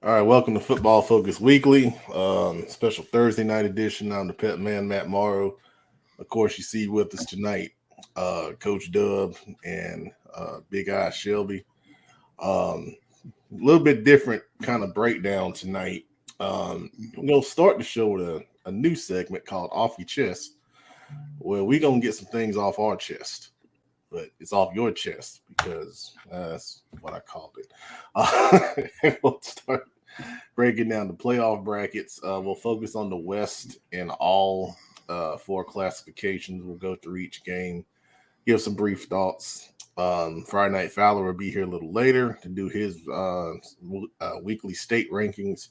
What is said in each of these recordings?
All right, welcome to Football Focus Weekly, special Thursday night edition. I'm the pet man, Matt Morrow. Of course, you see with us tonight, Coach Dub and Big Eye Shelby. A little bit different kind of breakdown tonight. We're going to start the show with a new segment called Off Your Chest, where we're going to get some things off our chest. But it's off your chest because that's what I called it. We'll start breaking down the playoff brackets. We'll focus on the West and all four classifications. We'll go through each game, give some brief thoughts. Friday Night Fowler will be here a little later to do his weekly state rankings.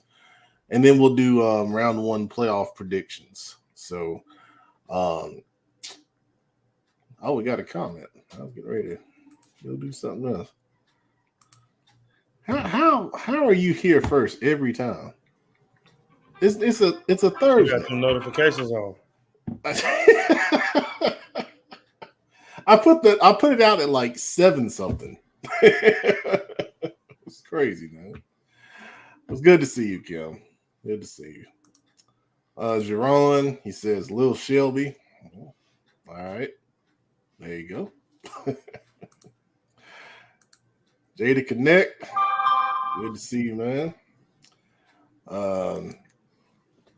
And then we'll do round one playoff predictions. So, we got a comment. I was getting ready to go do something else. How are you here first every time? It's a Thursday. You got some notifications on. I put it out at like 7 something. It's crazy, man. It was good to see you, Kim. Good to see you. Jerron, he says Lil Shelby. All right. There you go. Jada Connect. Good to see you, man.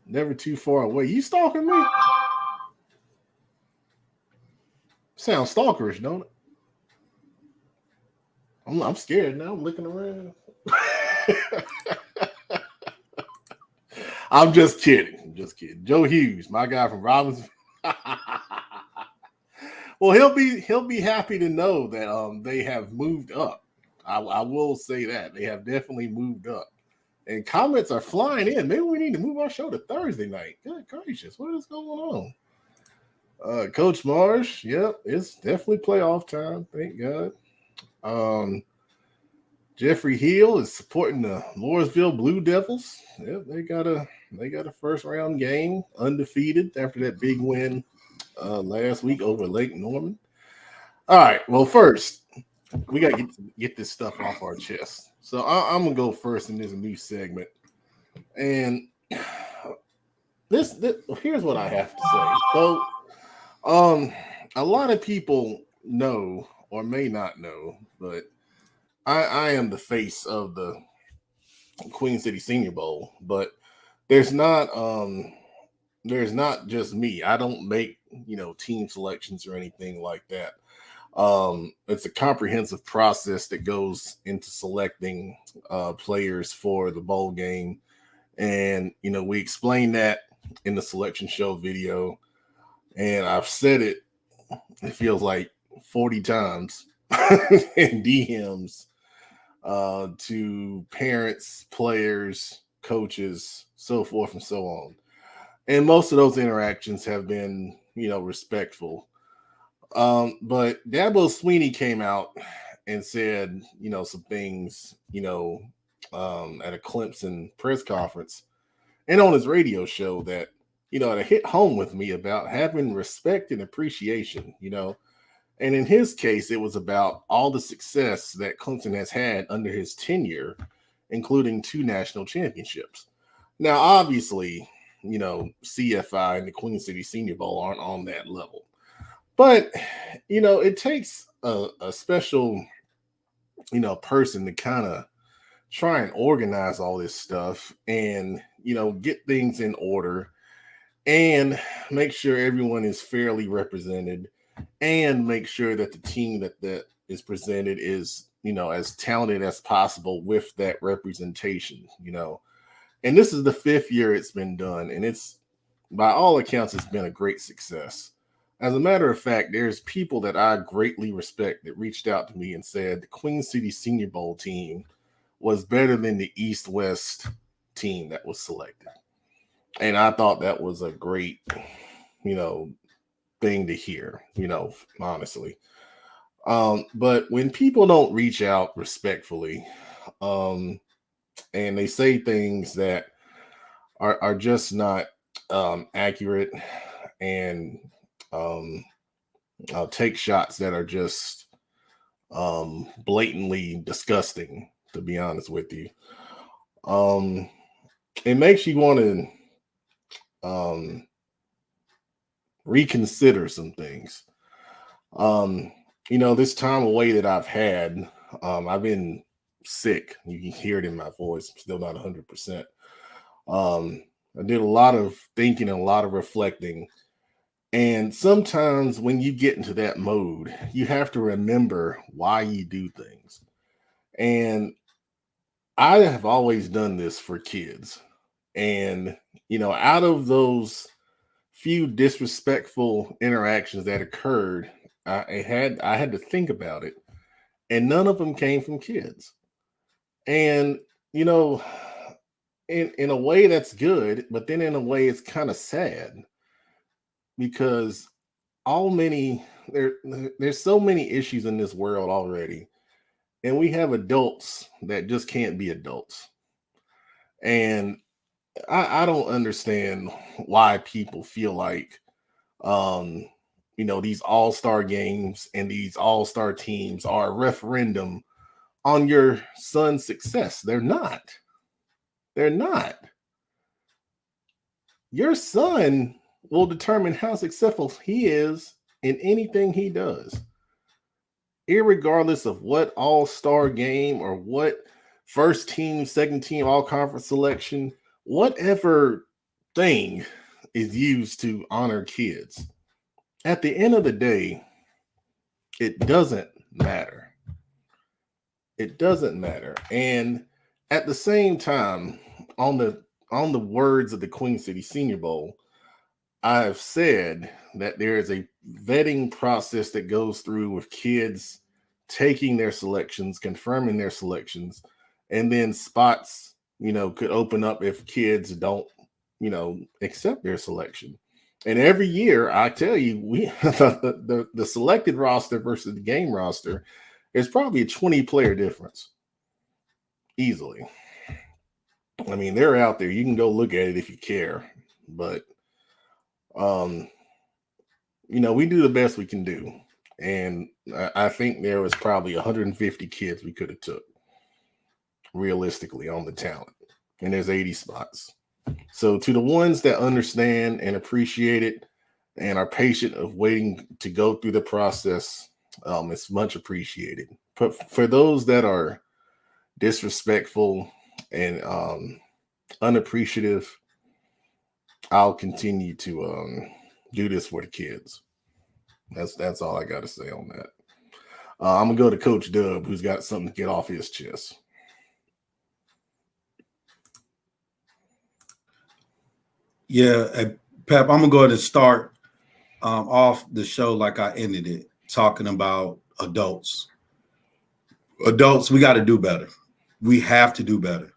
Never too far away. You stalking me? Sounds stalkerish, don't it? I'm scared now. I'm looking around. I'm just kidding. Joe Hughes, my guy from Robinson. Well, he'll be happy to know that they have moved up. I will say that they have definitely moved up, and comments are flying in. Maybe we need to move our show to Thursday night. Good gracious, what is going on? Coach Marsh, yep, it's definitely playoff time. Thank God. Jeffrey Hill is supporting the Mooresville Blue Devils. Yep, they got a first round game, undefeated after that big win last week over Lake Norman. All right, well, first we got to get this stuff off our chest. So I'm gonna go first in this new segment, and this here's what I have to say. So, a lot of people know or may not know, but I am the face of the Queen City Senior Bowl, but there's not just me. I don't make team selections or anything like that. It's a comprehensive process that goes into selecting players for the bowl game, and we explain that in the selection show video, and I've said it. It feels like 40 times in DMs to parents, players, coaches, so forth and so on. And most of those interactions have been, respectful. But Dabo Sweeney came out and said, some things, at a Clemson press conference and on his radio show that, to hit home with me about having respect and appreciation, And in his case, it was about all the success that Clemson has had under his tenure, including 2 national championships. Now, obviously, CFI and the Queen City Senior Bowl aren't on that level. But, it takes a special, person to kind of try and organize all this stuff and, get things in order and make sure everyone is fairly represented and make sure that the team that is presented is, as talented as possible with that representation, And this is the 5th year it's been done, and it's, by all accounts, it's been a great success. As a matter of fact, there's people that I greatly respect that reached out to me and said the Queen City Senior Bowl team was better than the East-West team that was selected. And I thought that was a great, thing to hear, honestly. But when people don't reach out respectfully, and they say things that are just not accurate, and take shots that are just blatantly disgusting, to be honest with you. it makes you want to reconsider some things. Um, this time away that I've had, I've been sick. You can hear it in my voice. I'm still not 100%. I did a lot of thinking and a lot of reflecting. And sometimes when you get into that mode, you have to remember why you do things. And I have always done this for kids. And, out of those few disrespectful interactions that occurred, I had to think about it. And none of them came from kids. And, in a way that's good, but then in a way it's kind of sad because all many there there's so many issues in this world already, and we have adults that just can't be adults. And I don't understand why people feel like um these all-star games and these all-star teams are a referendum on your son's success. They're not. Your son will determine how successful he is in anything he does, irregardless of what all-star game or what first team, second team, all conference selection, whatever thing is used to honor kids. At the end of the day, it doesn't matter. It doesn't matter. And at the same time, on the words of the Queen City Senior Bowl, I've said that there is a vetting process that goes through with kids taking their selections, confirming their selections, and then spots, could open up if kids don't, accept their selection. And every year, I tell you, we the selected roster versus the game roster is probably a 20-player difference, easily. I mean, they're out there. You can go look at it if you care, but um, we do the best we can do, and I think there was probably 150 kids we could have took realistically on the talent, and there's 80 spots. So to the ones that understand and appreciate it and are patient of waiting to go through the process, it's much appreciated. But for those that are disrespectful and unappreciative, I'll continue to do this for the kids. That's all I got to say on that. I'm gonna go to Coach Dub, who's got something to get off his chest. Yeah, Pep, I'm gonna go ahead and start off the show like I ended it, talking about adults. Adults, we got to do better. We have to do better.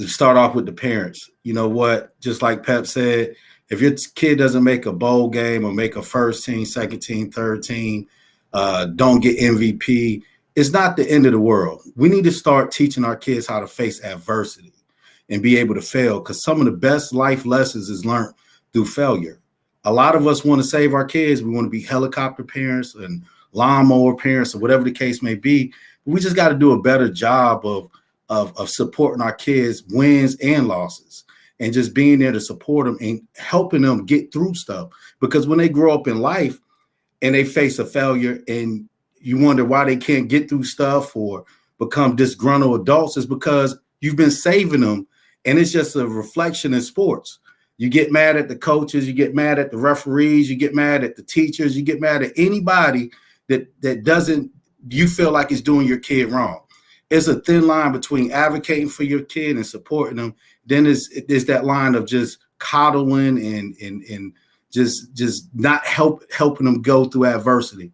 Start off with the parents. You know what? Just like Pep said, if your kid doesn't make a bowl game or make a first team, second team, third team, don't get MVP, it's not the end of the world. We need to start teaching our kids how to face adversity and be able to fail, because some of the best life lessons is learned through failure. A lot of us want to save our kids. We want to be helicopter parents and lawnmower parents or whatever the case may be. But we just got to do a better job of supporting our kids' wins and losses, and just being there to support them and helping them get through stuff. Because when they grow up in life and they face a failure and you wonder why they can't get through stuff or become disgruntled adults, is because you've been saving them. And it's just a reflection in sports. You get mad at the coaches, you get mad at the referees, you get mad at the teachers, you get mad at anybody that doesn't, you feel like is doing your kid wrong. It's a thin line between advocating for your kid and supporting them. Then there's that line of just coddling and just not helping them go through adversity.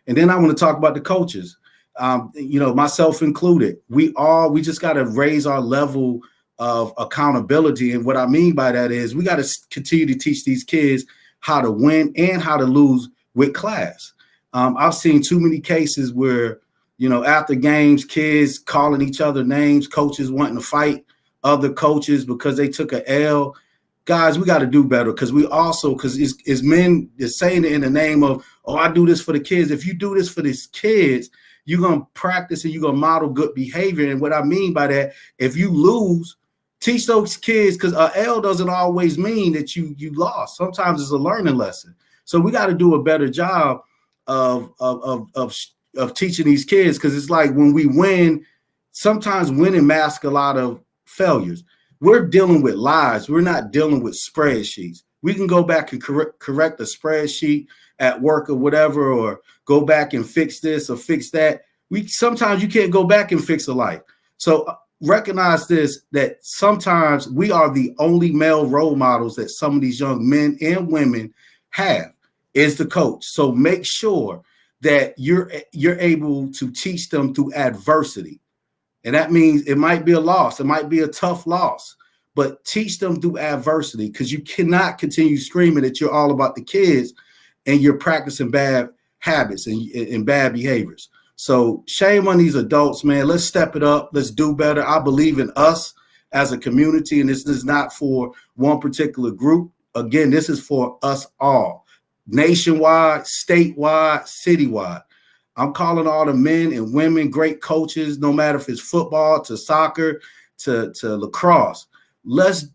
And then I want to talk about the coaches, myself included. We just got to raise our level of accountability. And what I mean by that is we got to continue to teach these kids how to win and how to lose with class. I've seen too many cases where, after games, kids calling each other names, coaches wanting to fight other coaches because they took an L. Guys, we got to do better, because it's men, they're saying it in the name of, oh, I do this for the kids. If you do this for these kids, you're going to practice and you're going to model good behavior. And what I mean by that, if you lose, teach those kids, because an L doesn't always mean that you lost. Sometimes it's a learning lesson. So we got to do a better job of teaching these kids, because it's like when we win, sometimes winning masks a lot of failures. We're dealing with lies. We're not dealing with spreadsheets. We can go back and correct a spreadsheet at work or whatever, or go back and fix this or fix that. Sometimes you can't go back and fix a life. So recognize this, that sometimes we are the only male role models that some of these young men and women have, is the coach. So make sure that you're able to teach them through adversity. And that means it might be a loss. It might be a tough loss, but teach them through adversity, because you cannot continue screaming that you're all about the kids and you're practicing bad habits and bad behaviors. So shame on these adults, man. Let's step it up. Let's do better. I believe in us as a community, and this is not for one particular group. Again, this is for us all, nationwide, statewide, citywide. I'm calling all the men and women great coaches, no matter if it's football to soccer to lacrosse. Let's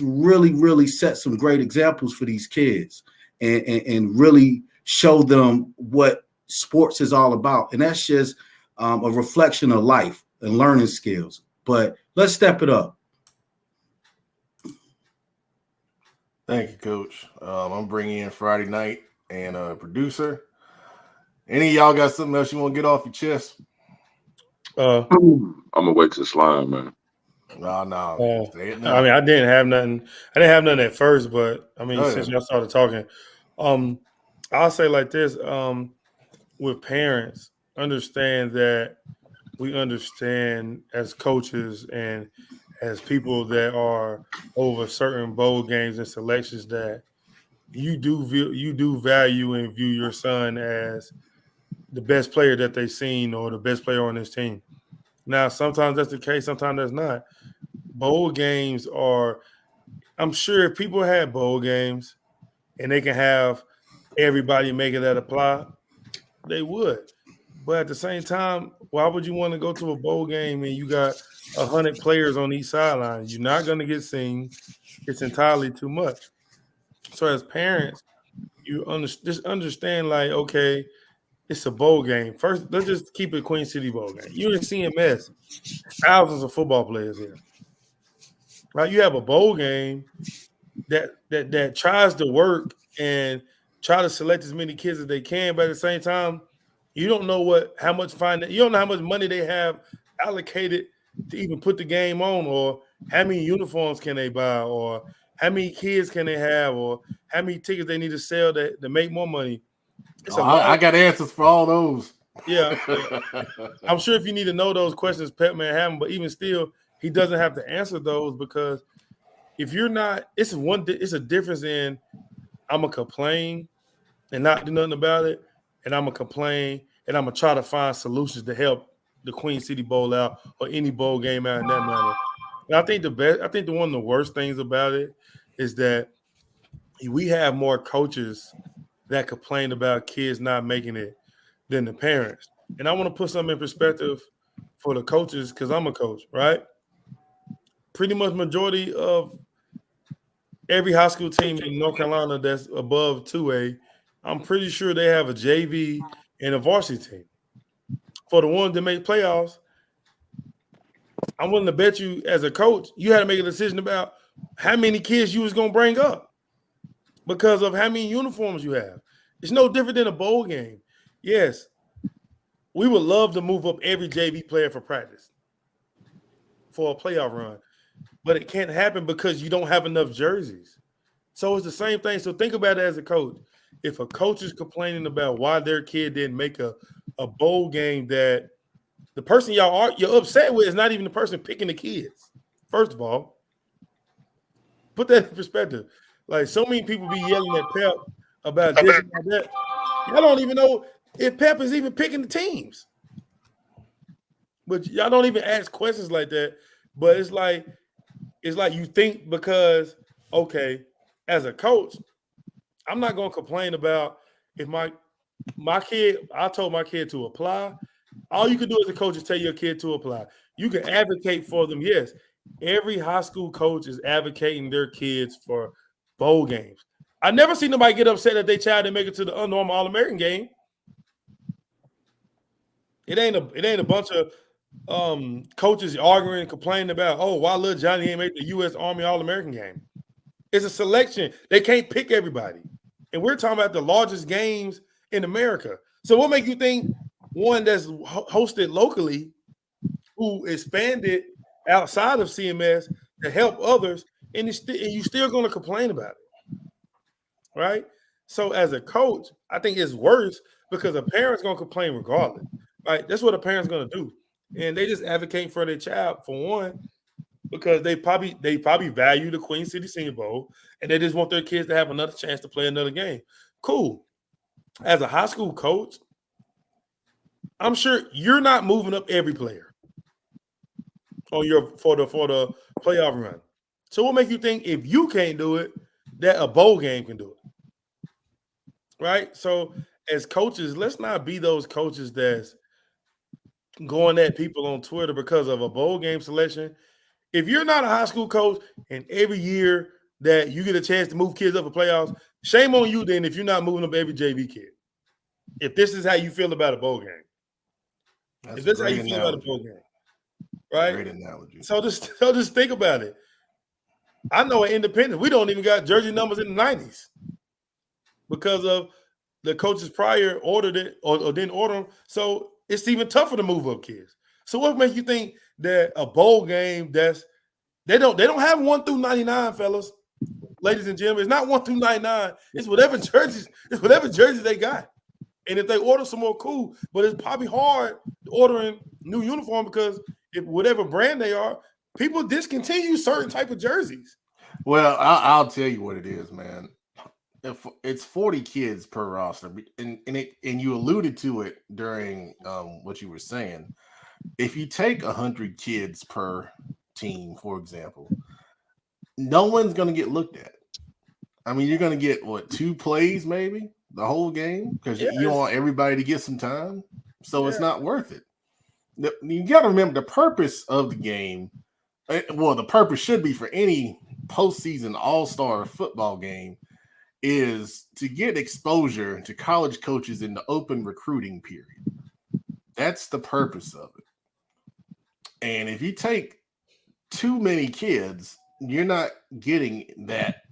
really, really set some great examples for these kids and really show them what sports is all about. And that's just a reflection of life and learning skills. But let's step it up. Thank you, Coach. I'm bringing in Friday night and a producer. Any of y'all got something else you want to get off your chest? I'm gonna wait to slime, man. No. I mean, I didn't have nothing. I didn't have nothing at first, but I mean, since y'all started talking, I'll say like this: with parents, understand that we understand as coaches and as people that are over certain bowl games and selections that you do value and view your son as the best player that they've seen or the best player on this team. Now, sometimes that's the case, sometimes that's not. Bowl games are, I'm sure if people had bowl games and they can have everybody making that apply, they would. But at the same time, why would you want to go to a bowl game and you got 100 players on each sideline? You're not going to get seen. It's entirely too much. So as parents, you just understand, like, okay, it's a bowl game. First, let's just keep it Queen City bowl game. You're in CMS, thousands of football players here. Right? You have a bowl game that tries to work and try to select as many kids as they can, but at the same time, you don't know how much money they have allocated to even put the game on, or how many uniforms can they buy, or how many kids can they have, or how many tickets they need to sell to make more money. I got answers for all those. Yeah. I'm sure if you need to know those questions, Pep may have them, but even still, he doesn't have to answer those, because if you're not, it's a difference in I'm going to complain and not do nothing about it, and I'm going to complain and I'm going to try to find solutions to help the Queen City Bowl out or any bowl game out in that manner. And I think one of the worst things about it is that we have more coaches that complain about kids not making it than the parents. And I want to put something in perspective for the coaches, because I'm a coach, right? Pretty much majority of every high school team in North Carolina that's above 2A, I'm pretty sure they have a JV and a varsity team. For the ones that make playoffs, I'm willing to bet you, as a coach, you had to make a decision about how many kids you was going to bring up because of how many uniforms you have. It's no different than a bowl game. Yes, we would love to move up every JV player for practice for a playoff run, but it can't happen because you don't have enough jerseys. So it's the same thing. So think about it as a coach. If a coach is complaining about why their kid didn't make a bowl game, that the person you're upset with is not even the person picking the kids. First of all, put that in perspective. Like, so many people be yelling at Pep about this and about that. Y'all don't even know if Pep is even picking the teams. But y'all don't even ask questions like that. But it's like you think, because, okay, as a coach, I'm not going to complain about if my kid, I told my kid to apply. All you can do as a coach is tell your kid to apply. You can advocate for them. Yes, every high school coach is advocating their kids for bowl games. I never seen nobody get upset that their child didn't make it to the unnormal All-American game. It ain't a bunch of coaches arguing and complaining about, oh, why little Johnny ain't make the U.S. Army All-American game. It's a selection. They can't pick everybody. And we're talking about the largest games in America. So what makes you think one that's hosted locally who expanded outside of CMS to help others, and you're still going to complain about it, right? So as a coach, I think it's worse because a parent's going to complain regardless, right? That's what a parent's going to do. And they just advocate for their child, for one, because they probably value the Queen City Senior Bowl, and they just want their kids to have another chance to play another game. Cool. As a high school coach, I'm sure you're not moving up every player on for the playoff run. So what makes you think if you can't do it, that a bowl game can do it? Right? So as coaches, let's not be those coaches that's going at people on Twitter because of a bowl game selection. If you're not a high school coach and every year that you get a chance to move kids up for playoffs, shame on you then if you're not moving up every JV kid. If this is how you feel about a bowl game. That's if this is how you feel about a bowl game. Right? Great analogy. So just think about it. I know at Independence, we don't even got jersey numbers in the 90s because of the coaches prior ordered it or didn't order them. So it's even tougher to move up kids. So what makes you think that a bowl game they don't have 1 through 99, fellas, ladies and gentlemen? It's not 1 through 99. It's whatever jerseys they got. And if they order some more, cool. But it's probably hard ordering new uniform because if whatever brand they are, people discontinue certain type of jerseys. Well, I'll tell you what it is, man. If it's 40 kids per roster, and you alluded to it during what you were saying. If you take 100 kids per team, for example, no one's going to get looked at. I mean, you're going to get, 2 plays maybe the whole game because you want everybody to get some time. So it's not worth it. You got to remember the purpose of the game. Well, the purpose should be for any postseason all-star football game is to get exposure to college coaches in the open recruiting period. That's the purpose of it. And if you take too many kids, you're not getting that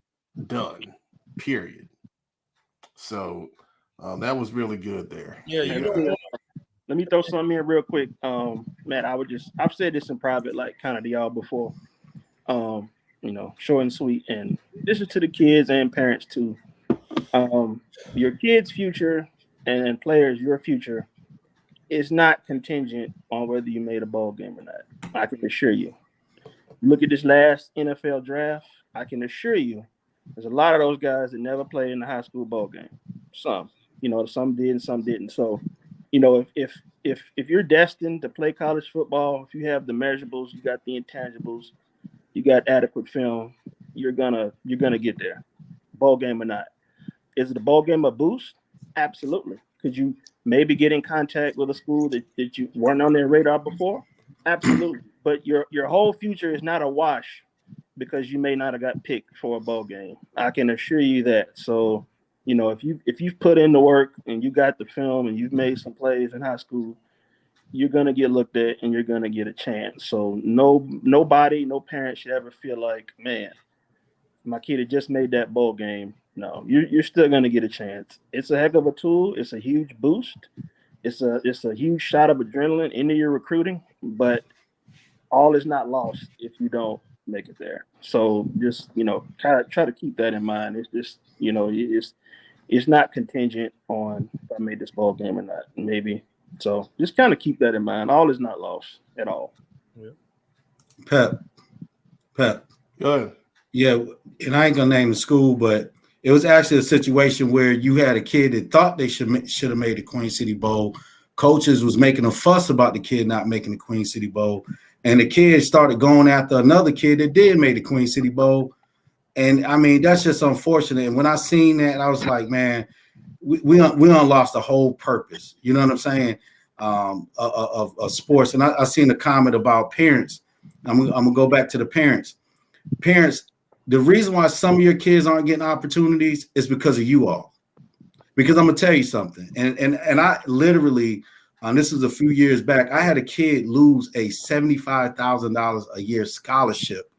done, period. So that was really good there. Yeah, let me throw something in real quick. Matt, I've said this in private, like kind of to y'all before. Short and sweet. And this is to the kids and parents too. Your kids' future and players, your future, is not contingent on whether you made a bowl game or not. I can assure you. Look at this last NFL draft. I can assure you there's a lot of those guys that never played in the high school bowl game. Some did and some didn't. So, if you're destined to play college football, if you have the measurables, you got the intangibles, you got adequate film, you're gonna get there, bowl game or not. Is it a bowl game a boost? Absolutely. Could you maybe get in contact with a school that you weren't on their radar before? Absolutely. But your whole future is not a wash because you may not have got picked for a bowl game. I can assure you that. So, if you've put in the work and you got the film and you've made some plays in high school, you're gonna get looked at and you're gonna get a chance. So no parent should ever feel like, man, my kid had just made that bowl game. No, you're still gonna get a chance. It's a heck of a tool. It's a huge boost. It's a huge shot of adrenaline into your recruiting, but all is not lost if you don't make it there. So just try to keep that in mind. It's just it's not contingent on if I made this bowl game or not. Maybe. So just kind of keep that in mind. All is not lost at all. Yeah. Pep. Go ahead. Yeah, and I ain't gonna name the school, but it was actually a situation where you had a kid that thought they should have made the Queen City Bowl. Coaches was making a fuss about the kid not making the Queen City Bowl, and the kid started going after another kid that did make the Queen City Bowl. And I mean, that's just unfortunate. And when I seen that, I was like, man, we lost the whole purpose. You know what I'm saying? of sports. And I seen a comment about parents. I'm gonna go back to the parents. Parents, the reason why some of your kids aren't getting opportunities is because of you all. Because I'm gonna tell you something, and I literally, this was a few years back, I had a kid lose a $75,000 a year scholarship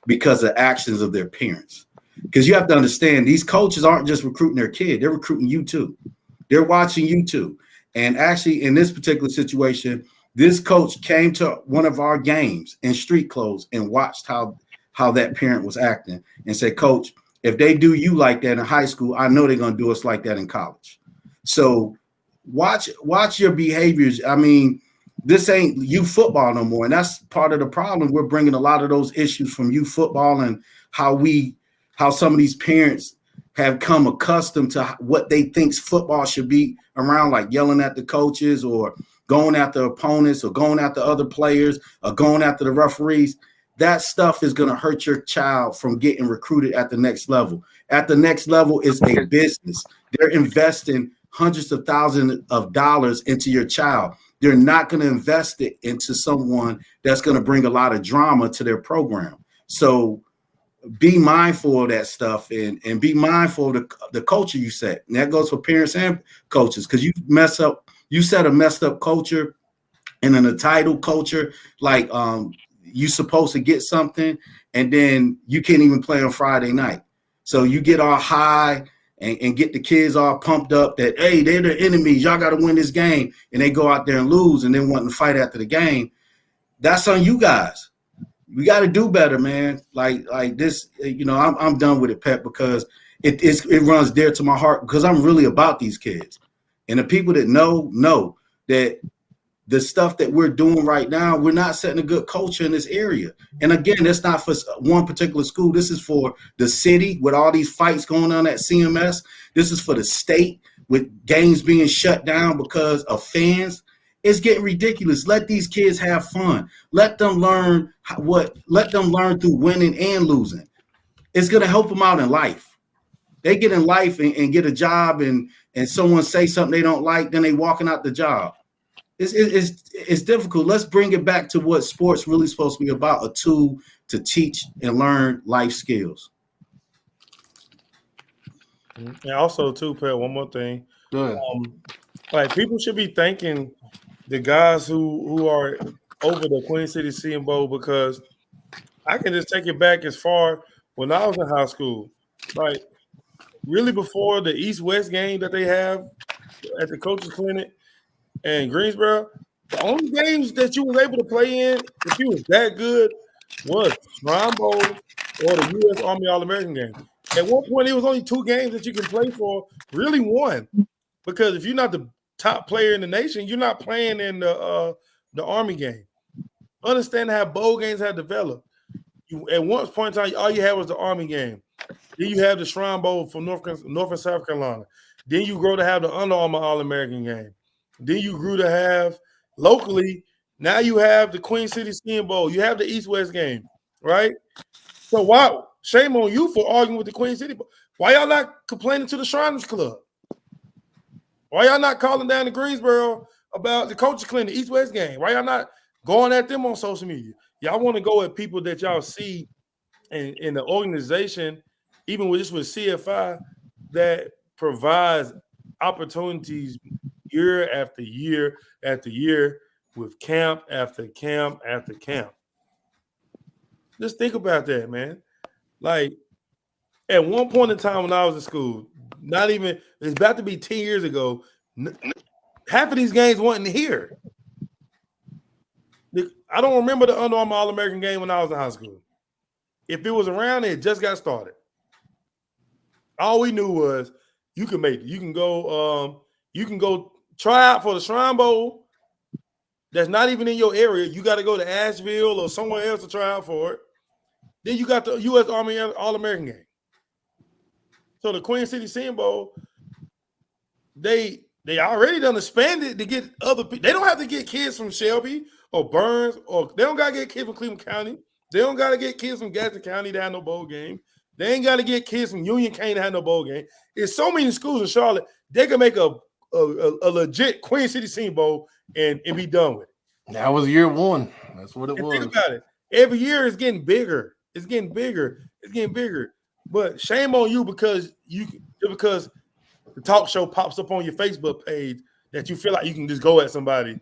because of actions of their parents. Because you have to understand, these coaches aren't just recruiting their kid, they're recruiting you too. They're watching you too. And actually, in this particular situation, this coach came to one of our games in street clothes and watched how that parent was acting and said, Coach, if they do you like that in high school, I know they're going to do us like that in college. So watch your behaviors. I mean, this ain't youth football no more. And that's part of the problem. We're bringing a lot of those issues from youth football and how some of these parents have come accustomed to what they think football should be around, like yelling at the coaches or going after opponents or going after other players or going after the referees. That stuff is going to hurt your child from getting recruited at the next level. At the next level is a business. They're investing hundreds of thousands of dollars into your child. They're not going to invest it into someone that's going to bring a lot of drama to their program. So be mindful of that stuff and be mindful of the culture you set. And that goes for parents and coaches, because you set a messed up culture and an entitled culture, like you're supposed to get something and then you can't even play on Friday night. So you get all high and get the kids all pumped up that, hey, they're the enemies. Y'all got to win this game. And they go out there and lose and then want to fight after the game. That's on you guys. We got to do better, man. Like this, I'm done with it, Pep, because it runs dear to my heart because I'm really about these kids. And the people that know that the stuff that we're doing right now, we're not setting a good culture in this area. And again, that's not for one particular school. This is for the city with all these fights going on at CMS. This is for the state with games being shut down because of fans. It's getting ridiculous. Let these kids have fun. Let them learn through winning and losing. It's going to help them out in life. They get in life and get a job and someone say something they don't like, then they walking out the job. It's difficult. Let's bring it back to what sports really supposed to be about, a tool to teach and learn life skills. And also, too, Pat, one more thing. Good. Like, people should be thanking the guys who are over the Queen City Senior Bowl, because I can just take it back as far when I was in high school. Like, really before the East-West game that they have at the Coaches Clinic in Greensboro, the only games that you was able to play in, if you was that good, was Shrine Bowl or the U.S. Army All-American game. At one point, it was only 2 games that you can play for, really 1. Because if you're not the top player in the nation, you're not playing in the Army game. Understand how bowl games have developed. At one point in time, all you had was the Army game. Then you have the Shrine Bowl for North and South Carolina. Then you grow to have the Under Armour All-American game. Then you grew to have locally. Now you have the Queen City Senior Bowl. You have the East-West game, right? So why? Shame on you for arguing with the Queen City Bowl. Why y'all not complaining to the Shriners Club? Why y'all not calling down to Greensboro about the Coaches Clinic, the East-West game? Why y'all not going at them on social media? Y'all want to go at people that y'all see in the organization, even with CFI, that provides opportunities year after year after year with camp after camp after camp. Just think about that, man. Like, at one point in time when I was in school, it's about to be 10 years ago, half of these games weren't here. I don't remember the Under Armour All-American game when I was in high school. If it was around, it just got started. All we knew was you can make it. You can go try out for the Shrine Bowl that's not even in your area. You got to go to Asheville or somewhere else to try out for it. Then you got the U.S. Army All-American game. So the Queen City Senior Bowl, they already done expanded to get other people. They don't have to get kids from Shelby or Burns, or they don't got to get kids from Cleveland County. They don't got to get kids from Gadsden County to have no bowl game. They ain't got to get kids from Union County to have no bowl game. There's so many schools in Charlotte, they can make a legit Queen City Senior Bowl and be done with it. That was year one. That's what it And was. think about it. Every year it's getting bigger. It's getting bigger. It's getting bigger. But shame on you because the talk show pops up on your Facebook page that you feel like you can just go at somebody.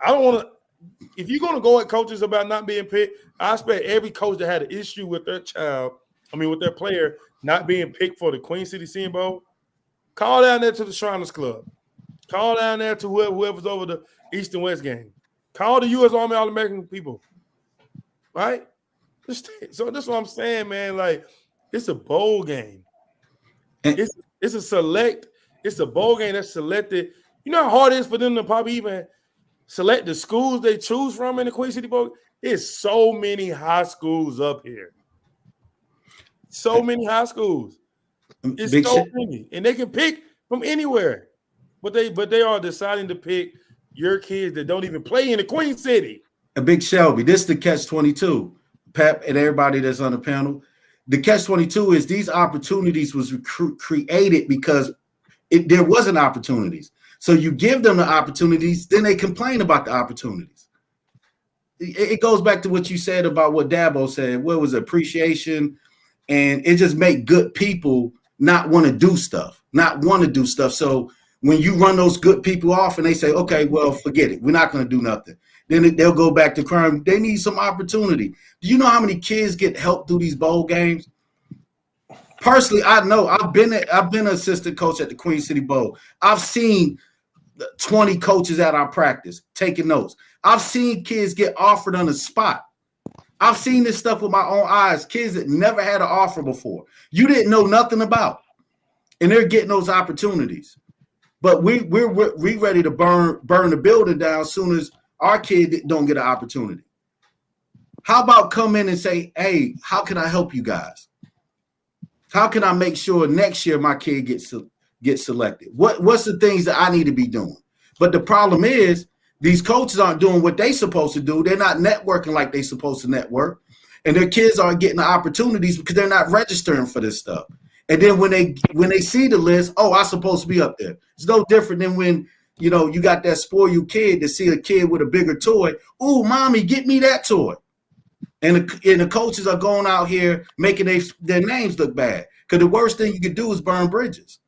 I don't want to. If you're going to go at coaches about not being picked, I expect every coach that had an issue with their with their player not being picked for the Queen City Senior Bowl, call down there to the Shriners Club. Call down there to whoever's over the East and West game. Call the U.S. Army All-American people. Right? So that's what I'm saying, man. Like, it's a bowl game. It's a bowl game that's selected. You know how hard it is for them to probably even select the schools they choose from in the Queen City Bowl? There's so many high schools up here. So many high schools. It's so many. And they can pick from anywhere. But they are deciding to pick your kids that don't even play in the Queen City. A Big Shelby, this is the catch-22. Pep and everybody that's on the panel. The catch-22 is these opportunities was created because there wasn't opportunities. So you give them the opportunities, then they complain about the opportunities. It goes back to what you said about what Dabo said. What was appreciation? And it just make good people not want to do stuff. So when you run those good people off and they say, okay, well, forget it. We're not going to do nothing. Then they'll go back to crime. They need some opportunity. Do you know how many kids get help through these bowl games? Personally, I know. I've been an assistant coach at the Queen City Bowl. I've seen 20 coaches at our practice taking notes. I've seen kids get offered on the spot. I've seen this stuff with my own eyes. Kids that never had an offer before. You didn't know nothing about, and they're getting those opportunities. But we're ready to burn the building down as soon as our kid don't get an opportunity. How about come in and say, hey, how can I help you guys? How can I make sure next year my kid gets selected? What's the things that I need to be doing? But the problem is these coaches aren't doing what they're supposed to do. They're not networking like they're supposed to network. And their kids aren't getting the opportunities because they're not registering for this stuff. And then when they see the list, oh, I'm supposed to be up there. It's no different than when, you got that spoil you kid to see a kid with a bigger toy. Ooh, mommy, get me that toy. And the coaches are going out here making their names look bad. Because the worst thing you could do is burn bridges.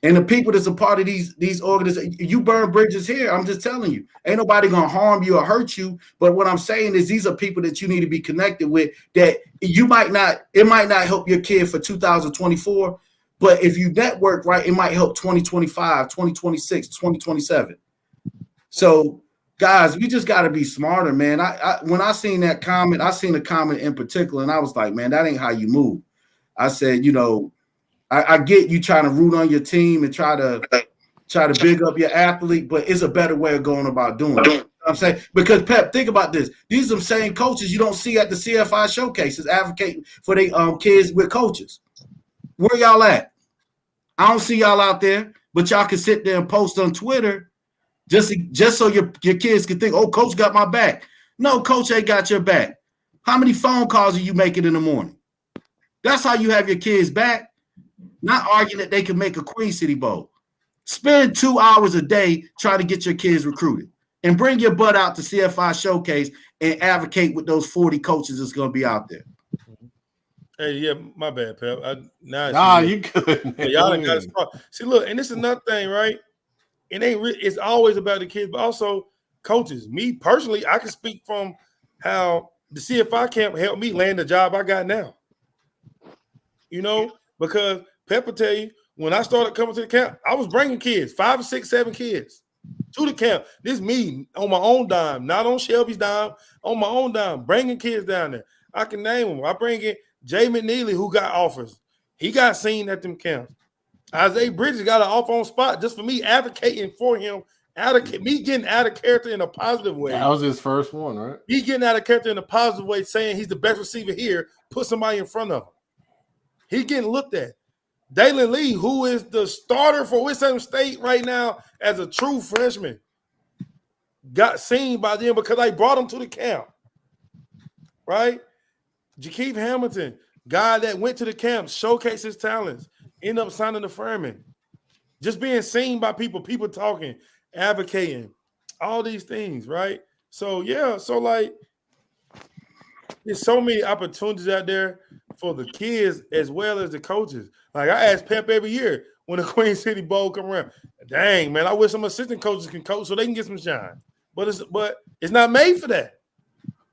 And the people that's a part of these organizations, you burn bridges here, I'm just telling you. Ain't nobody going to harm you or hurt you. But what I'm saying is these are people that you need to be connected with that it might not help your kid for 2024. But if you network right, it might help 2025, 2026, 2027. So, guys, we just got to be smarter, man. When I seen that comment, I seen a comment in particular, and I was like, man, that ain't how you move. I said, I get you trying to root on your team and try to big up your athlete, but it's a better way of going about doing it. You know what I'm saying? Because, Pep, think about this. These are the same coaches you don't see at the CFI showcases advocating for their kids with coaches. Where y'all at? I don't see y'all out there, but y'all can sit there and post on Twitter just so your kids can think, oh, coach got my back. No, coach ain't got your back. How many phone calls are you making in the morning? That's how you have your kids back. Not arguing that they can make a Queen City Bowl. Spend 2 hours a day trying to get your kids recruited. And bring your butt out to CFI Showcase and advocate with those 40 coaches that's going to be out there. Hey, yeah, my bad, Pep. You good, man. Y'all ain't got to start. See, look, and this is another thing, right? It's always about the kids, but also coaches. Me personally, I can speak from how the CFI camp helped me land the job I got now. Because Pep will tell you, when I started coming to the camp, I was bringing kids, 5, 6, 7 kids to the camp. This me on my own dime, not on Shelby's dime, on my own dime, bringing kids down there. I can name them. I bring in Jay McNeely, who got offers. He got seen at them camps. Isaiah Bridges got an offer on spot just for me advocating for him, me getting out of character in a positive way. That was his first one, right? He getting out of character in a positive way, saying he's the best receiver here, put somebody in front of him. He's getting looked at. Dalen Lee, who is the starter for Wisconsin State right now as a true freshman, got seen by them because I brought him to the camp, right? Jakeith Hamilton, guy that went to the camp, showcased his talents, ended up signing to Furman. Just being seen by people talking, advocating, all these things, right? So yeah, so like there's so many opportunities out there for the kids as well as the coaches. Like I ask Pep every year when the Queen City Bowl come around, dang man, I wish some assistant coaches can coach so they can get some shine. But it's not made for that.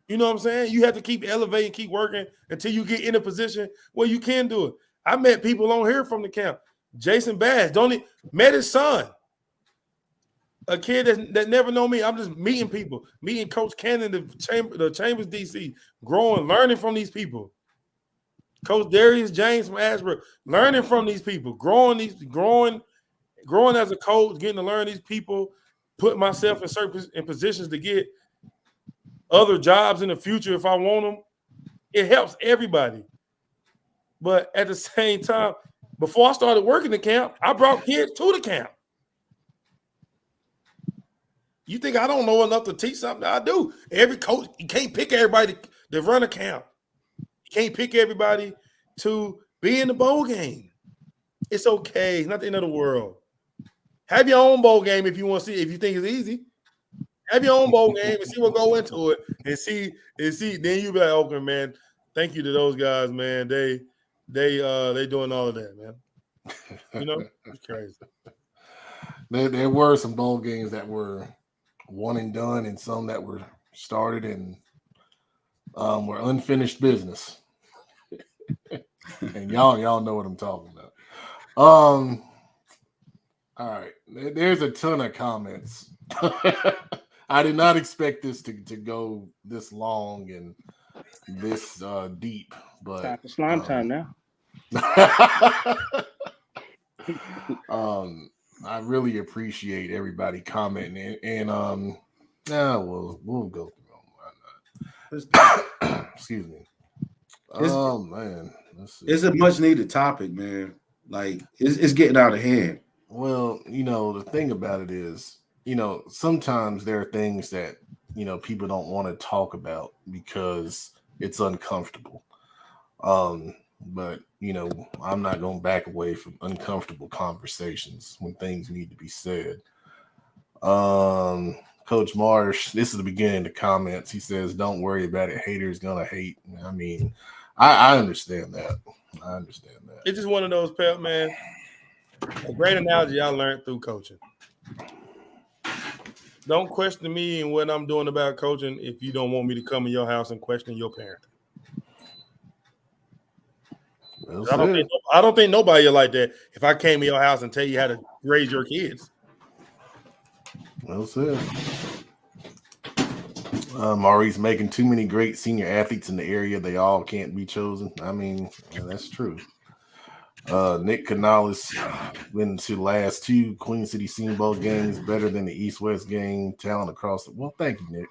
You know what I'm saying? You have to keep elevating, keep working until you get in a position where you can do it. I met people on here from the camp. Jason Bass, met his son. A kid that never know me. I'm just meeting people, meeting Coach Cannon, the Chambers DC, growing, learning from these people. Coach Darius James from Ashburn, learning from these people, growing as a coach, getting to learn these people, put myself in positions to get other jobs in the future if I want them. It helps everybody. But at the same time, before I started working the camp, I brought kids to the camp. You think I don't know enough to teach something? I do. Every coach, you can't pick everybody to run a camp. You can't pick everybody to be in the bowl game. It's okay. It's not the end of the world. Have your own bowl game if you want to see, if you think it's easy. Have your own bowl game and see what go into it and see. Then you be like, okay, man, thank you to those guys, man. They doing all of that, man. You know, it's crazy. There were some bowl games that were one and done, and some that were started and were unfinished business. And y'all know what I'm talking about. All right, there's a ton of comments. I did not expect this to go this long and this deep, but Time for slime time now. I really appreciate everybody commenting and we'll go through them. Excuse me. Oh man, it's a much needed topic, man. Like it's getting out of hand. Well, the thing about it is, sometimes there are things that people don't want to talk about because it's uncomfortable. But I'm not going to back away from uncomfortable conversations when things need to be said. Coach Marsh, this is the beginning of the comments. He says, "Don't worry about it. Haters gonna hate." I mean, I understand that. It's just one of those, Pep, man. A great analogy I learned through coaching. Don't question me and what I'm doing about coaching if you don't want me to come in your house and question your parent. I don't think nobody like that. If I came in your house and tell you how to raise your kids. Well said. Maurice, making too many great senior athletes in the area. They all can't be chosen. I mean, that's true. Nick Canales went to the last two Queen City Senior Bowl games better than the East-West game. Talent across the – well, thank you, Nick.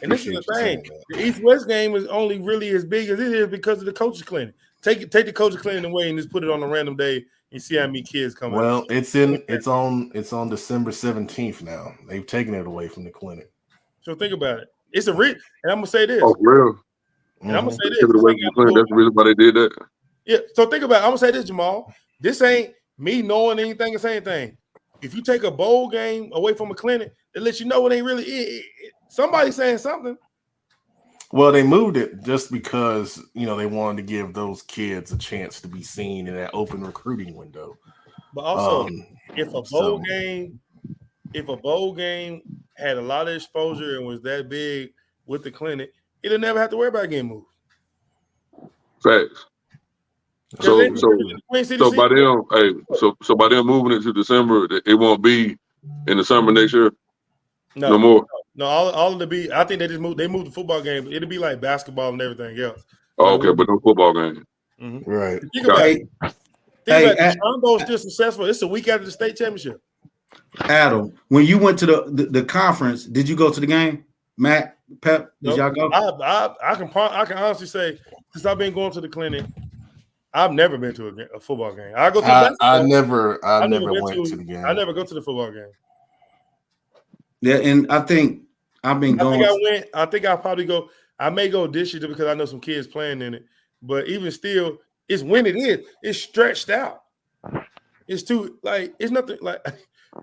And this is the thing. The East-West game is only really as big as it is because of the coaches' clinic. Take the coaches' clinic away and just put it on a random day and see how many kids come out. Well, it's on December 17th now. They've taken it away from the clinic. So think about it. It's a and I'm gonna say this. Oh, real? And I'm gonna say this. That's the reason why they did that. Yeah. So think about it. I'm gonna say this, Jamal. This ain't me knowing anything or saying anything. If you take a bowl game away from a clinic, it lets you know it ain't really somebody saying something. Well, they moved it just because they wanted to give those kids a chance to be seen in that open recruiting window. But also, if a bowl game had a lot of exposure and was that big with the clinic, it'll never have to worry about getting moved. Facts. So by them moving it to December, it won't be in the summer next year. No more. No, all of the I think they moved the football game. It'll be like basketball and everything else. Oh, okay, but no football game. Mm-hmm. Right. Think about the Strongbow still successful. It's a week after the state championship. Adam, when you went to the conference, did you go to the game? Matt, Pep, did y'all go? I can honestly say, since I've been going to the clinic, I've never been to a football game. I go to I never went to the game. I never go to the football game. Yeah, and I think I've been going. I think I'll probably go. I may go this year because I know some kids playing in it. But even still, it's when it is. It's stretched out. It's too it's nothing like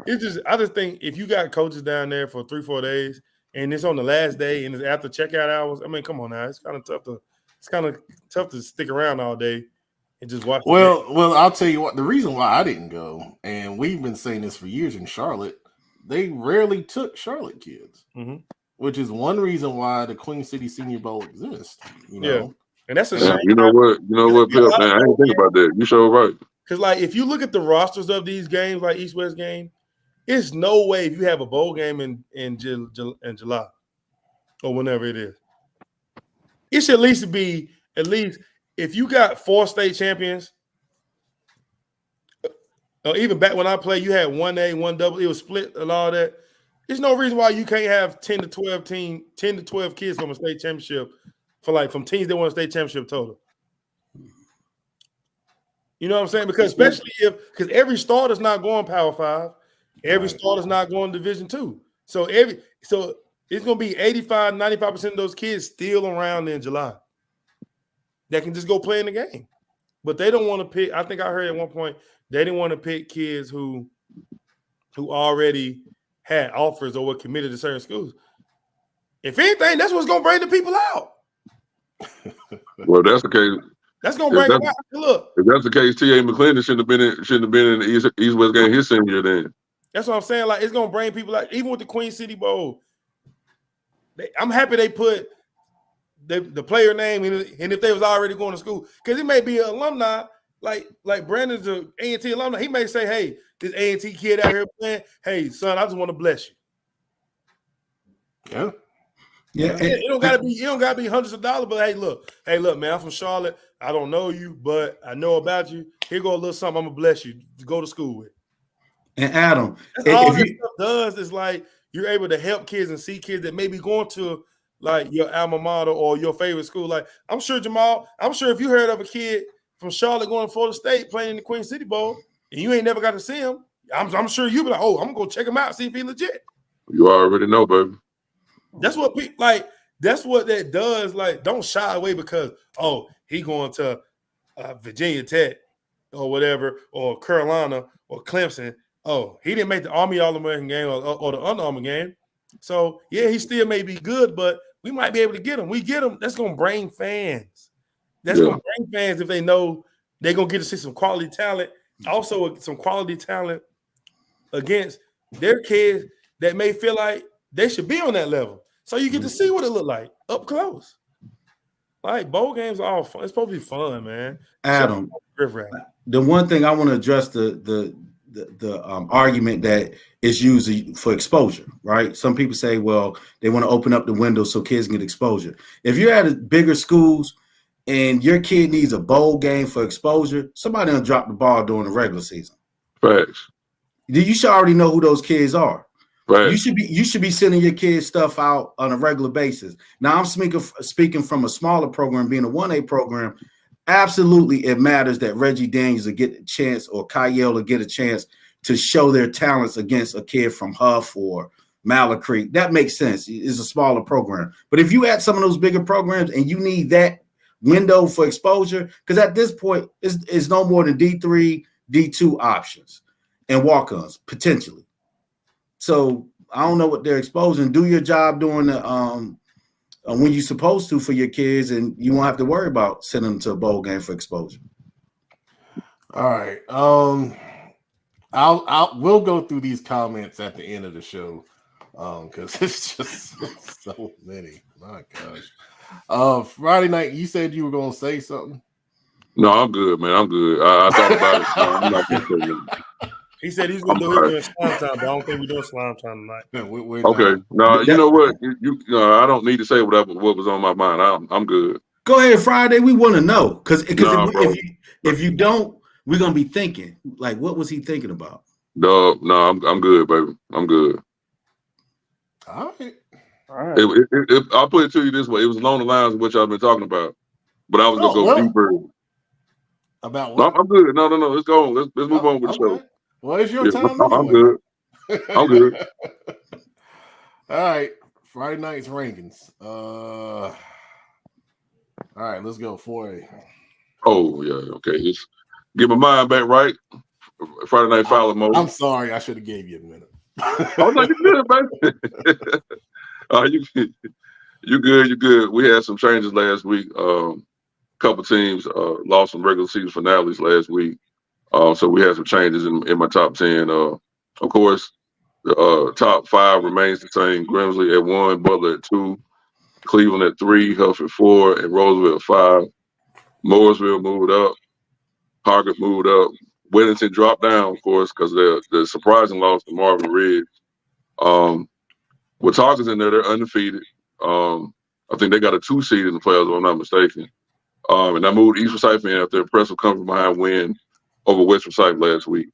I just think if you got coaches down there for 3-4 days and it's on the last day and it's after checkout hours, I mean, come on now, it's kind of tough to stick around all day and just watch. Well, I'll tell you what. The reason why I didn't go, and we've been saying this for years in Charlotte, they rarely took Charlotte kids, which is one reason why the Queen City Senior Bowl exists. You know? Yeah, and that's a shame. You know what, Pep, man, I didn't think about that. You sure right. Because, like, if you look at the rosters of these games, like East-West game, it's no way if you have a bowl game in July or whenever it is. It should at least be if you got 4 state champions, or even back when I played, you had 1A, 1AA, it was split and all that. There's no reason why you can't have 10 to 12 kids from a state championship from teams that won a state championship total. You know what I'm saying? Because especially because every starter's not going Power 5, every starter's not going Division 2. So it's gonna be 85, 95% of those kids still around in July that can just go play in the game. But they don't want to pick. I think I heard at one point they didn't want to pick kids who already had offers or were committed to certain schools. If anything, that's what's gonna bring the people out. Well, if that's the case. That's gonna bring them out. Look, if that's the case, T.A. McClendon shouldn't have been in the East-West game his senior year then. That's what I'm saying. Like, it's gonna bring people out. Even with the Queen City Bowl, I'm happy they put the player name in it, and if they was already going to school, because it may be an alumni, like Brandon's a A&T alumni. He may say, "Hey, this A&T kid out here playing. Hey, son, I just want to bless you." Yeah. Yeah, it don't gotta be hundreds of dollars, but hey, look, man, I'm from Charlotte. I don't know you, but I know about you. Here go a little something. I'm gonna bless you to go to school with. And Adam, that's all this stuff does is like you're able to help kids and see kids that may be going to like your alma mater or your favorite school. Like I'm sure Jamal, if you heard of a kid from Charlotte going to Florida State playing in the Queen City Bowl and you ain't never got to see him, I'm sure you be like, oh, I'm gonna go check him out, see if he's legit. You already know, baby. That's what people like. That's what that does. Like, don't shy away because he going to Virginia Tech or whatever, or Carolina or Clemson. Oh, he didn't make the Army All-American game or the Under Armour game. So yeah, he still may be good, but we might be able to get him. We get him. That's gonna bring fans. That's gonna bring fans if they know they're gonna get to see some quality talent. Also, some quality talent against their kids that may feel like they should be on that level. So you get to see what it look like up close. Like bowl games are all fun. It's supposed to be fun, man. Adam, the one thing I want to address the argument that is used for exposure, right? Some people say, well, they want to open up the window so kids can get exposure. If you're at bigger schools and your kid needs a bowl game for exposure, somebody will drop the ball during the regular season. Facts. You should already know who those kids are. Right. You should be sending your kids stuff out on a regular basis. Now I'm speaking from a smaller program, being a 1A program. Absolutely, it matters that Reggie Daniels will get a chance or Kyle will get a chance to show their talents against a kid from Huff or Mallard Creek. That makes sense. It's a smaller program. But if you add some of those bigger programs and you need that window for exposure, because at this point it's no more than D3, D2 options and walk-ons potentially. So I don't know what they're exposing. Do your job during the when you're supposed to for your kids, and you won't have to worry about sending them to a bowl game for exposure. All right. We'll go through these comments at the end of the show because it's just so many. My gosh. Friday night, you said you were gonna say something. No, I'm good, man. I'm good. I thought about it. I'm not gonna say it. He said he's going to do it during slime time, but I don't think we're doing slime time tonight. Okay. No, you know what? You I don't need to say what was on my mind. I'm good. Go ahead, Friday. We want to know because if you don't, we're gonna be thinking like, what was he thinking about? No, I'm good, baby. I'm good. All right. I'll put it to you this way: it was along the lines of what y'all been talking about, but I was gonna go deeper. About what? No, I'm good. No. Let's go. Let's move on with the show. Well, it's your time. I'm good. I'm good. All right. Friday night's rankings. All right, let's go 4A. Oh, yeah. Okay. Just get my mind back right. Friday Night Foul mode. I'm sorry, I should have gave you a minute. Oh no, you good, baby. You good. We had some changes last week. Couple teams lost some regular season finales last week. So we had some changes in my top 10. Of course, the top 5 remains the same. Grimsley at 1, Butler at 2, Cleveland at 3, Huff at 4, and Roseville at 5. Mooresville moved up. Hargett moved up. Weddington dropped down, of course, because the surprising loss to Marvin Ridge. With Tigers in there, they're undefeated. I think they got a 2 seed in the playoffs, if I'm not mistaken. And I moved East Forsyth in after an impressive come-from-behind win over West Forsyth last week.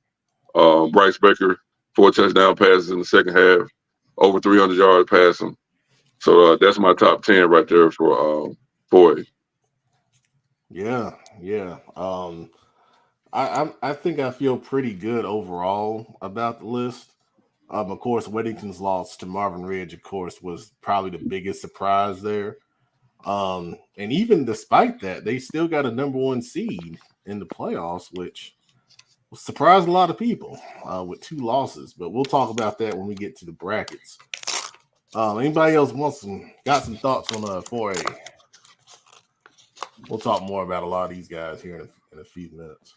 Bryce Becker, 4 touchdown passes in the second half, over 300 yards passing. So that's my top 10 right there for 4A. Yeah. I think I feel pretty good overall about the list. Of course, Weddington's loss to Marvin Ridge, of course, was probably the biggest surprise there. And even despite that, they still got a number 1 seed in the playoffs, which surprised a lot of people with 2 losses. But we'll talk about that when we get to the brackets. Anybody else got some thoughts on 4A? We'll talk more about a lot of these guys here in a few minutes.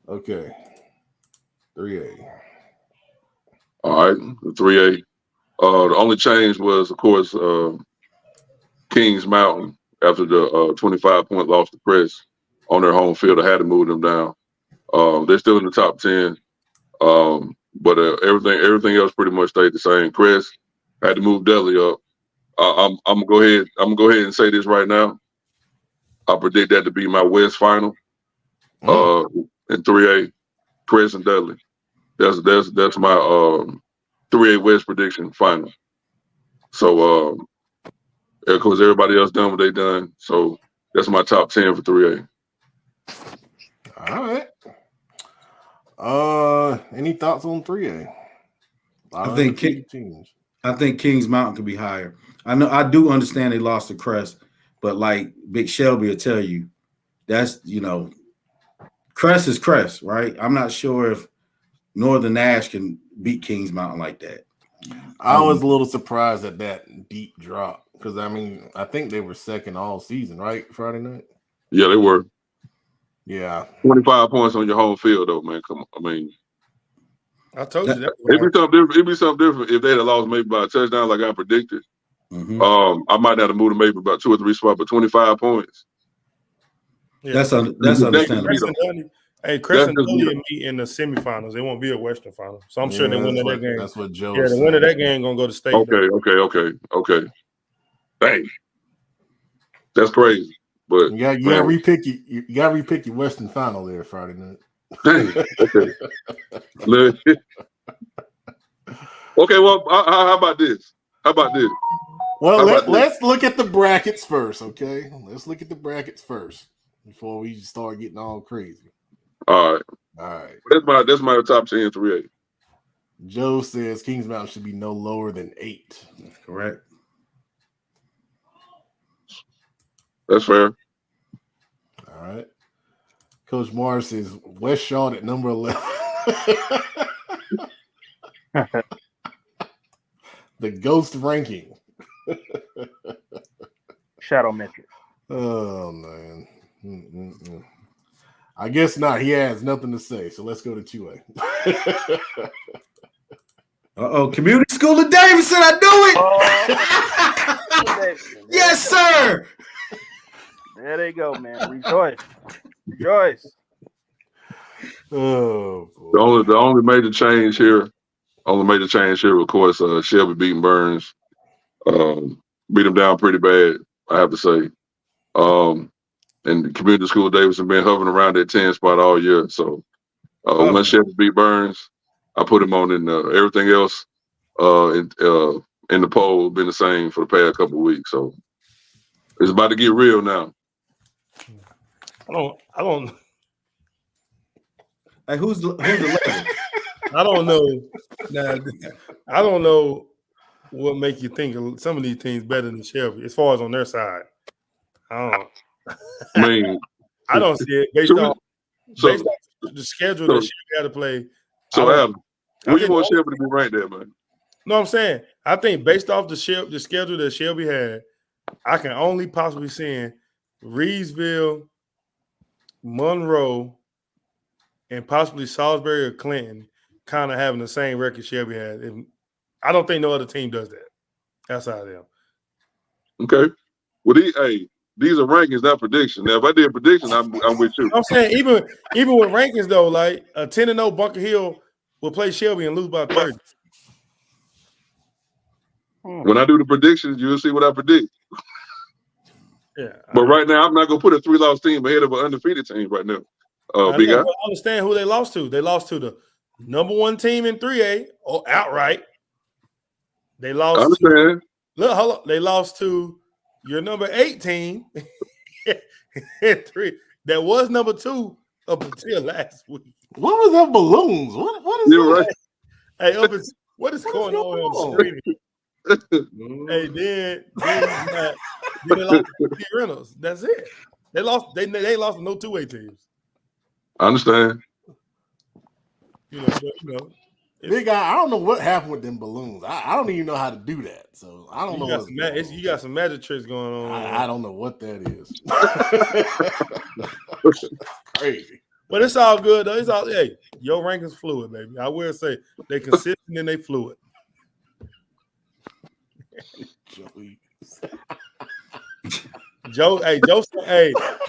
Okay, 3A. All right, the 3A. The only change was, of course, Kings Mountain after the 25-point loss to Crest on their home field. I had to move them down. They're still in the top 10, but everything else pretty much stayed the same. Crest had to move Dudley up. I'm gonna go ahead and say this right now. I predict that to be my West final in 3A. Crest and Dudley. That's my 3A West prediction final. So of course everybody else done what they done. So that's my top 10 for 3A. All right. Any thoughts on 3A? I think Kings Mountain could be higher. I do understand they lost to Crest, but like Big Shelby will tell you, that's Crest is Crest, right? I'm not sure if Northern Nash can beat Kings Mountain like that. I was a little surprised at that deep drop because I think they were second all season, right? Friday night. Yeah, they were. Yeah, 25 points on your home field, though, man. Come on, I told you that. It'd be something different if they had lost maybe by a touchdown, like I predicted. Mm-hmm. I might have to move them maybe about 2 or 3 spots, but 25 points. Yeah. That's understandable. Chris and Dudley meet in the semifinals. They won't be a Western final, so I'm sure they win that game. That's what Joe. Yeah, the winner of that game gonna go to state. Okay. Dang, that's crazy. But you gotta repick your Western final there Friday night. Dang. Okay. Okay. Well, how about this? Well, let's look at the brackets first, okay? Let's look at the brackets first before we start getting all crazy. All right. That's my top 10 3A. Joe says Kings Mountain should be no lower than 8. Correct. That's fair. All right. Coach Morris says West Shaw at number 11. The ghost ranking. Shadow metric. Oh, man. I guess not. He has nothing to say, so let's go to 2A. Community School of Davidson, I knew it! Yes, sir! There they go, man. Rejoice. Oh, boy. The only major change here, of course, Shelby beating Burns. Beat them down pretty bad, I have to say. And the Community School of Davidson been hovering around that 10 spot all year. So when Shelby beat Burns, I put him on, and everything else in the poll been the same for the past couple of weeks. So it's about to get real now. I don't. Hey, who's 11? I don't know. Now, I don't know what make you think some of these teams better than Shelby as far as on their side. I don't see it based on the schedule So- that Shelby had to play. So, I Adam, where you think want those- Shelby to be ranked there, man? No, I'm saying I think based off the schedule that Shelby had, I can only possibly see Reedsville, Monroe, and possibly Salisbury or Clinton kind of having the same record Shelby had. I don't think no other team does that outside of them. Okay. Well, these are rankings, not predictions. Now, if I did prediction, I'm with you. I'm saying even with rankings though, like a 10-0 Bunker Hill will play Shelby and lose by 30. When I do the predictions, you'll see what I predict. Yeah, But right now, I'm not gonna put a 3-loss team ahead of an undefeated team right now. Big I Guy. understand who they lost to. They lost to the number 1 team in 3A or outright. They I lost. understand. Look, hold on. They lost to your number 8 team in 3. That was number 2 up until last week. What was that balloons? What is You're that? right. Hey, what is going on on the screen? Hey, then they lost to T. Reynolds. That's it. They lost. They lost to no 2A teams. I understand. Big Guy, I don't know what happened with them balloons. I don't even know how to do that. So I don't know. You got some magic tricks going on. I don't know what that is. Crazy. But it's all good though. It's all your rankings fluid, baby. I will say they consistent and they fluid. Joey. Joe, Ron,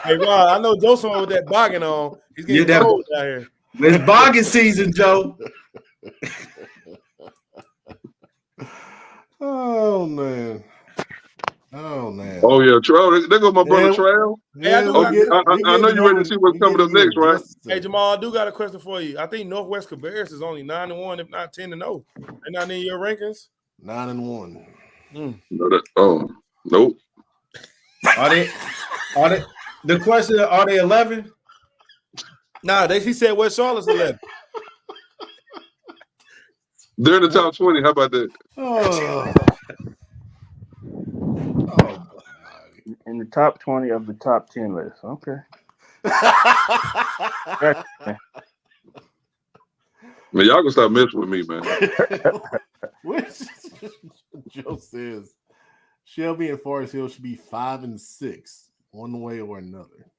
I know Joseph with that bogging on. He's getting cold out here. It's bogging season, Joe. Oh man. Oh yeah, Trail. There go my brother Trail. Hey, I know you're ready to see what's coming up next, right? Hey Jamal, I do got a question for you. I think Northwest Cabarrus is only 9-1, if not 10-0. They're not in your rankings. 9-1. Nope. Are they? The question: are they 11? Nah, he said West Charlotte's 11. They're in the top 20. How about that? Oh. In the top 20 of the top 10 list. Okay. Man, y'all gonna stop messing with me, man. Joe says Shelby and Forest Hill should be 5 and 6, one way or another.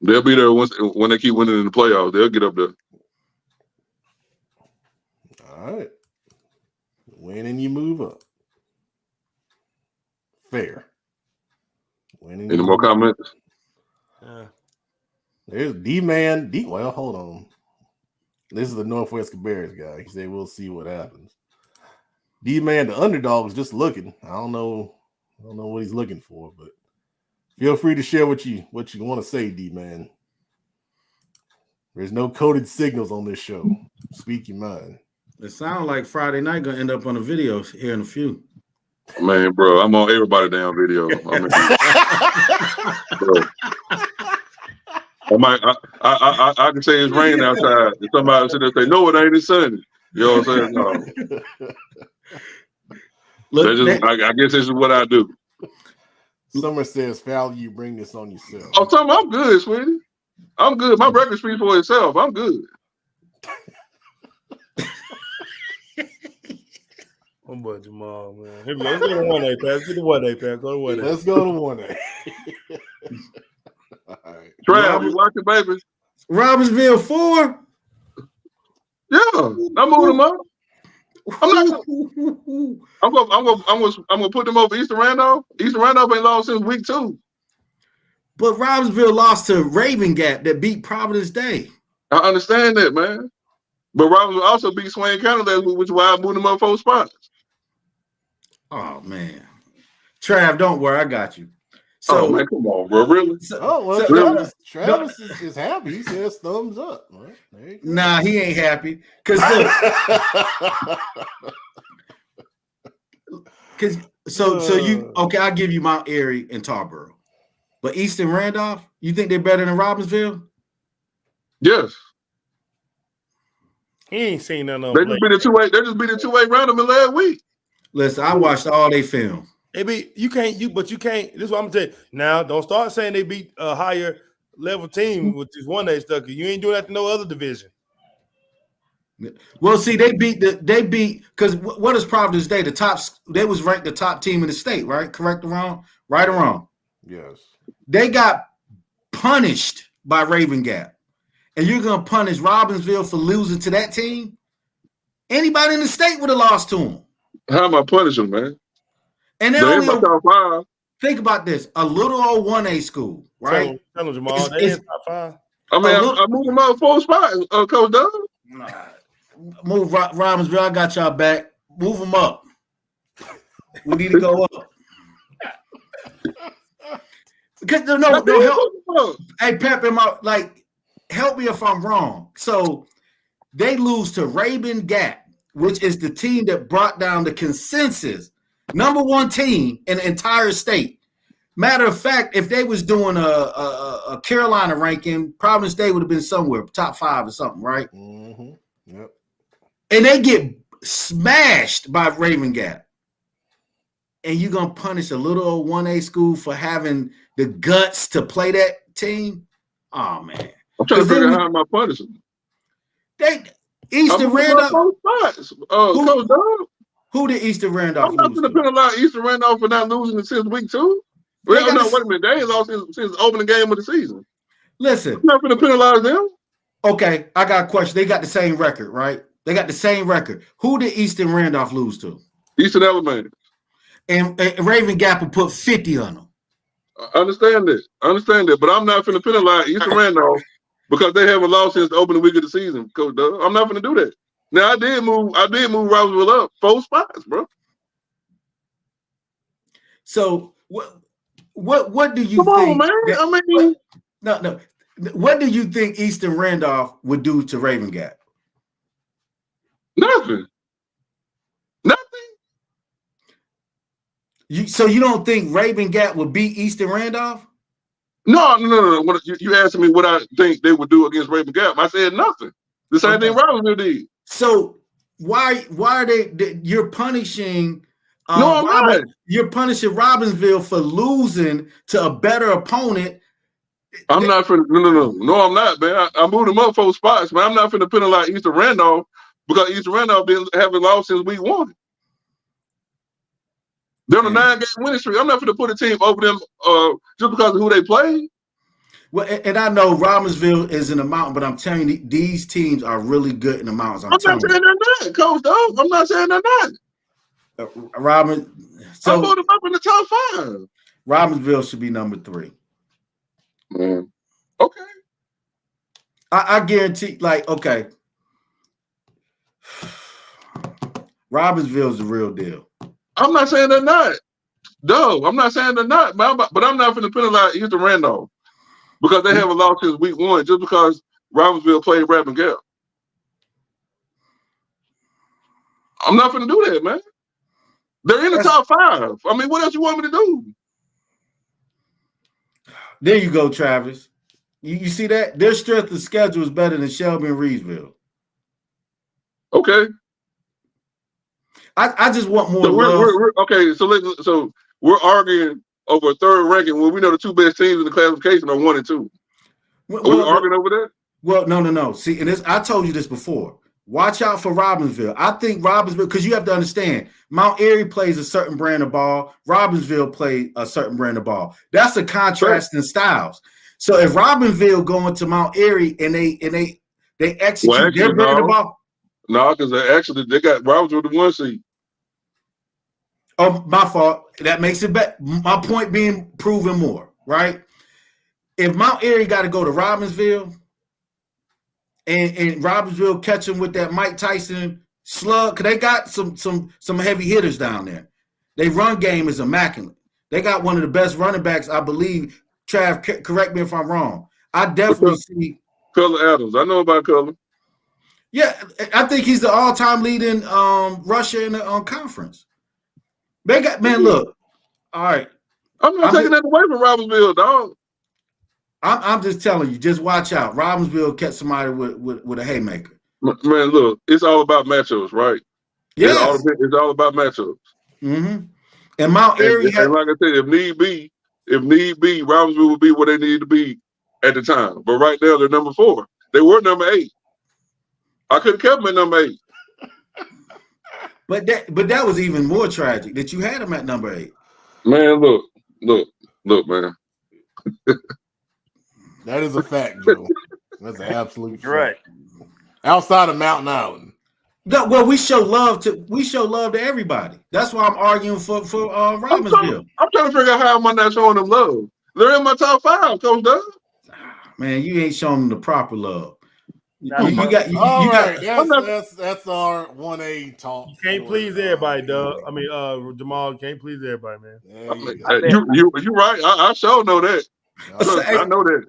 They'll be there when they keep winning in the playoffs. They'll get up there. All right. Win and you move up. Fair. Winning. Any more comments? There's D-Man. Well, hold on. This is the Northwest Cabarrus guy. He said we'll see what happens. D-Man, the underdog, is just looking. I don't know what he's looking for, but feel free to share what you want to say, D-Man. There's no coded signals on this show. Speak your mind. It sounds like Friday night gonna end up on a video here in a few. Man, bro, I'm on everybody damn video. Bro. I can say it's raining outside. And somebody sit there and say, no, it ain't. It's sunny. You know what I'm saying? No. Look, I guess this is what I do. Summer says, Fowler, you bring this on yourself. Oh, Tom, I'm good, sweetie. I'm good. My record speaks for itself. I'm good. Oh boy, Jamal, man. Here we go. Let's go to 1A, Pat. Get the 1A, Pat. Go to 1A. Let's go to 1A. All right. Trav, you watching, baby? Robbinsville 4. Yeah, I'm moving them up. I'm gonna put them over Eastern Randolph. Eastern Randolph ain't lost since week 2. But Robbinsville lost to Raven Gap that beat Providence Day. I understand that, man. But Robbinsville also beat Swain County last week, which is why I moved them up 4 spots. Oh man, Trav, don't worry, I got you. So, man, come on, bro, really? Travis is happy. He says thumbs up. Right, there you go. Nah, he ain't happy because you okay? I'll give you Mount Airy and Tarboro, but Eastern Randolph, you think they're better than Robbinsville? Yes. He ain't seen none of They them. just beat a 2-8. They just beat a 2-8 random in last week. Listen, I watched all they film. You can't. This is what I'm gonna tell you. Now, don't start saying they beat higher level team with this 1A stuff. You ain't doing that to no other division. Well, see, they beat because what is Providence Day? They was ranked the top team in the state, right? Correct or wrong? Right or wrong? Yes. They got punished by Raven Gap. And you're gonna punish Robbinsville for losing to that team? Anybody in the state would have lost to them. How am I punishing, man? And They ain't my top 5. think about this: a little old 1A school, right? Tell them, Jamal. They ain't top 5. I mean, I moved them up 4 spots, Coach Doug. Move Robbinsville. I got y'all back. Move them up. We need to go up. Because no help. Hey, Pep, help me if I'm wrong. So they lose to Raven Gap, which is the team that brought down the consensus #1 team in the entire state. Matter of fact, if they was doing a Carolina ranking, Providence Day would have been somewhere top 5 or something, right? Mm-hmm. Yep. And they get smashed by Raven Gap. And you're going to punish a little old 1A school for having the guts to play that team? Oh, man. I'm trying to figure out how am I punishing. Eastern Randolph. Coach Doug. Who did Eastern Randolph I'm not going to penalize Eastern Randolph for not losing since week 2. Well, no, wait a minute. They ain't lost since the opening game of the season. Listen. I'm not going to penalize them. Okay, I got a question. They got the same record, right? They got the same record. Who did Eastern Randolph lose to? Eastern Elementary. And Raven Gap will put 50 on them. I understand that. But I'm not going to penalize Eastern Randolph because they haven't lost since the opening week of the season, Coach Doug. I'm not going to do that. Now, I did move Robbinsville up 4 spots, bro. So what do you think? Come on, man. No. What do you think Eastern Randolph would do to Raven Gap? Nothing. So you don't think Raven Gap would beat Eastern Randolph? No. What, you asked me what I think they would do against Raven Gap. I said nothing. The same thing Robbinsville did. So why are they? You're punishing. No, I'm not. You're punishing Robbinsville for losing to a better opponent. I'm not finna. No, I'm not, man. I moved them up 4 spots, man. I'm not finna penalize Eastern Randolph because Eastern Randolph haven't lost since week 1. They're on a 9-game winning streak. I'm not finna put a team over them just because of who they play. Well, and I know Robbinsville is in the mountain, but I'm telling you, these teams are really good in the mountains. I'm not saying they're not, Coach Dog. I'm not saying they're not. So I put them up in the top 5. Robbinsville should be number 3. Man. Okay. I guarantee, okay. Robbinsville's the real deal. I'm not saying they're not. No, I'm not saying they're not, but I'm not going to penalize Eastern Randolph because they haven't lost since week 1 just because Robbinsville played Raven Gap. I'm not going to do that, man. They're in the top 5. I mean, what else you want me to do? There you go, Travis. You see that? Their strength of schedule is better than Shelby and Reedsville. Okay. I just want more. So we're okay. So we're arguing over a 3rd ranking when we know the 2 best teams in the classification are 1 and 2. Are we arguing over that? Well, no. See, and I told you this before. Watch out for Robbinsville. I think Robbinsville, because you have to understand, Mount Airy plays a certain brand of ball. Robbinsville plays a certain brand of ball. That's a contrast in styles. So if Robbinsville going to Mount Airy and they execute their brand of ball. No, because they got Robbinsville the 1 seed. Oh, my fault. That makes it better. My point being proven more, right? If Mount Airy got to go to Robbinsville and Robbinsville catch them with that Mike Tyson slug, because they got some heavy hitters down there. Their run game is immaculate. They got one of the best running backs, I believe. Trav, correct me if I'm wrong. I definitely see Cullen Adams. I know about Cullen. Yeah, I think he's the all-time leading rusher in the conference. They got, man, look. All right. I'm not taking that away from Robbinsville, dog. I'm just telling you, just watch out. Robbinsville catch somebody with a haymaker. Man, look, it's all about matchups, right? Yeah. It's all about matchups. Mm-hmm. And Mount Airy and like I said, if need be, Robbinsville will be where they need to be at the time. But right now they're number 4. They were number 8. I could have kept them at number 8. But that was even more tragic that you had them at number 8. Man, look, man. That is a fact, Joe. That's an absolute fact. Right. Outside of Mountain Island. No, well, we show love to everybody. That's why I'm arguing for Robbinsville. I'm trying to figure out how am I not showing them love. They're in my top 5, Coach Doug. Man, you ain't showing them the proper love. All right, that's our 1A talk. You can't please everybody, Doug. I mean, Jamal, you can't please everybody, man. You right. I sure know that. I know that.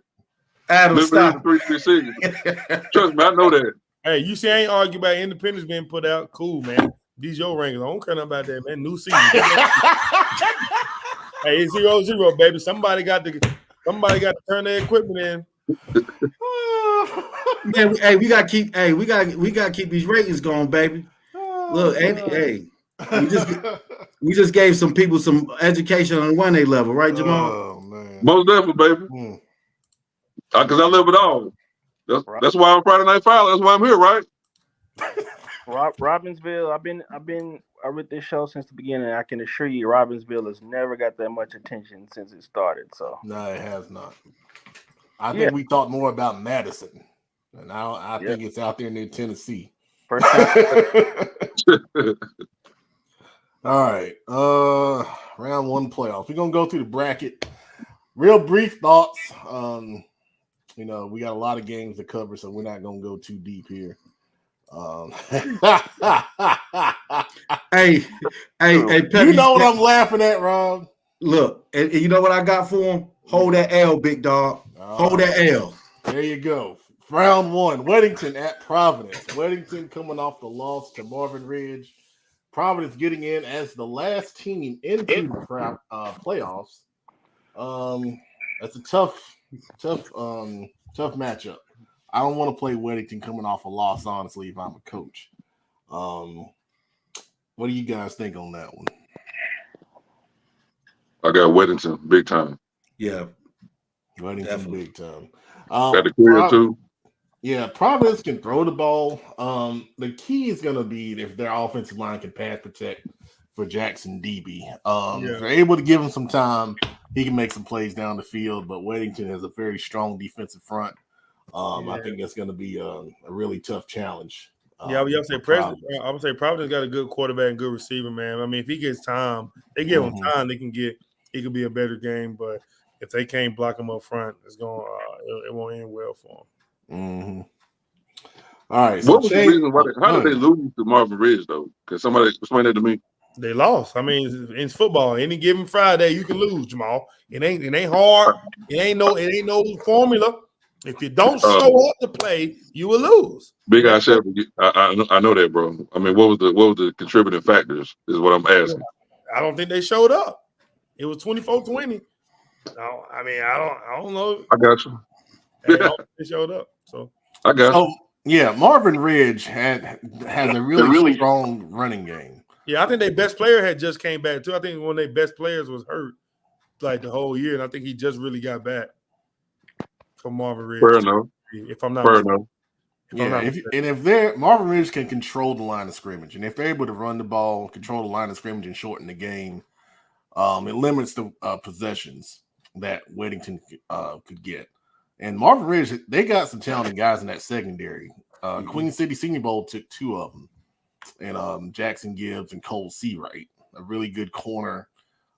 Adam, stop. 336. Trust me, I know that. Hey, you see, I ain't arguing about independence being put out. Cool, man. These your rankings. I don't care nothing about that, man. New season. Hey, it's 0-0, baby. Somebody got to turn their equipment in. Man, we gotta keep these ratings going, baby. Look, we just gave some people some education on 1A level, right, Jamal? Oh man, most definitely, baby. Because I live it all. That's why I'm Friday Night Foul. That's why I'm here, right? Robbinsville. I read this show since the beginning. I can assure you, Robbinsville has never got that much attention since it started. So no, it has not. I think we talked more about Madison, and I think it's out there near Tennessee. First time. All right, round 1 playoffs. We're gonna go through the bracket. Real brief thoughts. We got a lot of games to cover, so we're not gonna go too deep here. Hey, Peppy, you know what I'm laughing at, Rob? Look, and you know what I got for him? Hold that L, big dog. Hold that L. There you go. Round 1, Weddington at Providence. Weddington coming off the loss to Marvin Ridge. Providence getting in as the last team into the playoffs. That's a tough matchup. I don't want to play Weddington coming off a loss, honestly, if I'm a coach. What do you guys think on that one? I got Weddington big time. Yeah. Weddington Definitely. big time. Got the career too. Yeah, Providence can throw the ball. The key is going to be if their offensive line can pass protect for Jackson Debe. If they're able to give him some time, he can make some plays down the field. But Weddington has a very strong defensive front. I think that's going to be a really tough challenge. I would say Providence got a good quarterback and good receiver, man. I mean, if he gets time, they give him time, it could be a better game. But if they can't block him up front, it won't end well for him. Mm-hmm. All right. What was the reason why? How did they lose to Marvin Ridge though? Can somebody explain that to me? They lost. I mean, in football, any given Friday you can lose, Jamal. It ain't hard. It ain't no formula. If you don't show up to play, you will lose. Big Eye Shepherd, I know that, bro. I mean, what was the contributing factors? Is what I'm asking. I don't think they showed up. It was 24-20. No, I mean, I don't know. I got you. They showed up. So I got you. Yeah, Marvin Ridge has a really strong running game. Yeah, I think their best player had just came back too. I think one of their best players was hurt like the whole year, and I think he just really got back from Marvin Ridge. Fair enough. If I'm not fair enough. If Marvin Ridge can control the line of scrimmage, and if they're able to run the ball, control the line of scrimmage, and shorten the game, it limits the possessions that Weddington could get. And Marvin Ridge, they got some talented guys in that secondary. Queen City Senior Bowl took 2 of them, and Jackson Gibbs and Cole Seawright, a really good corner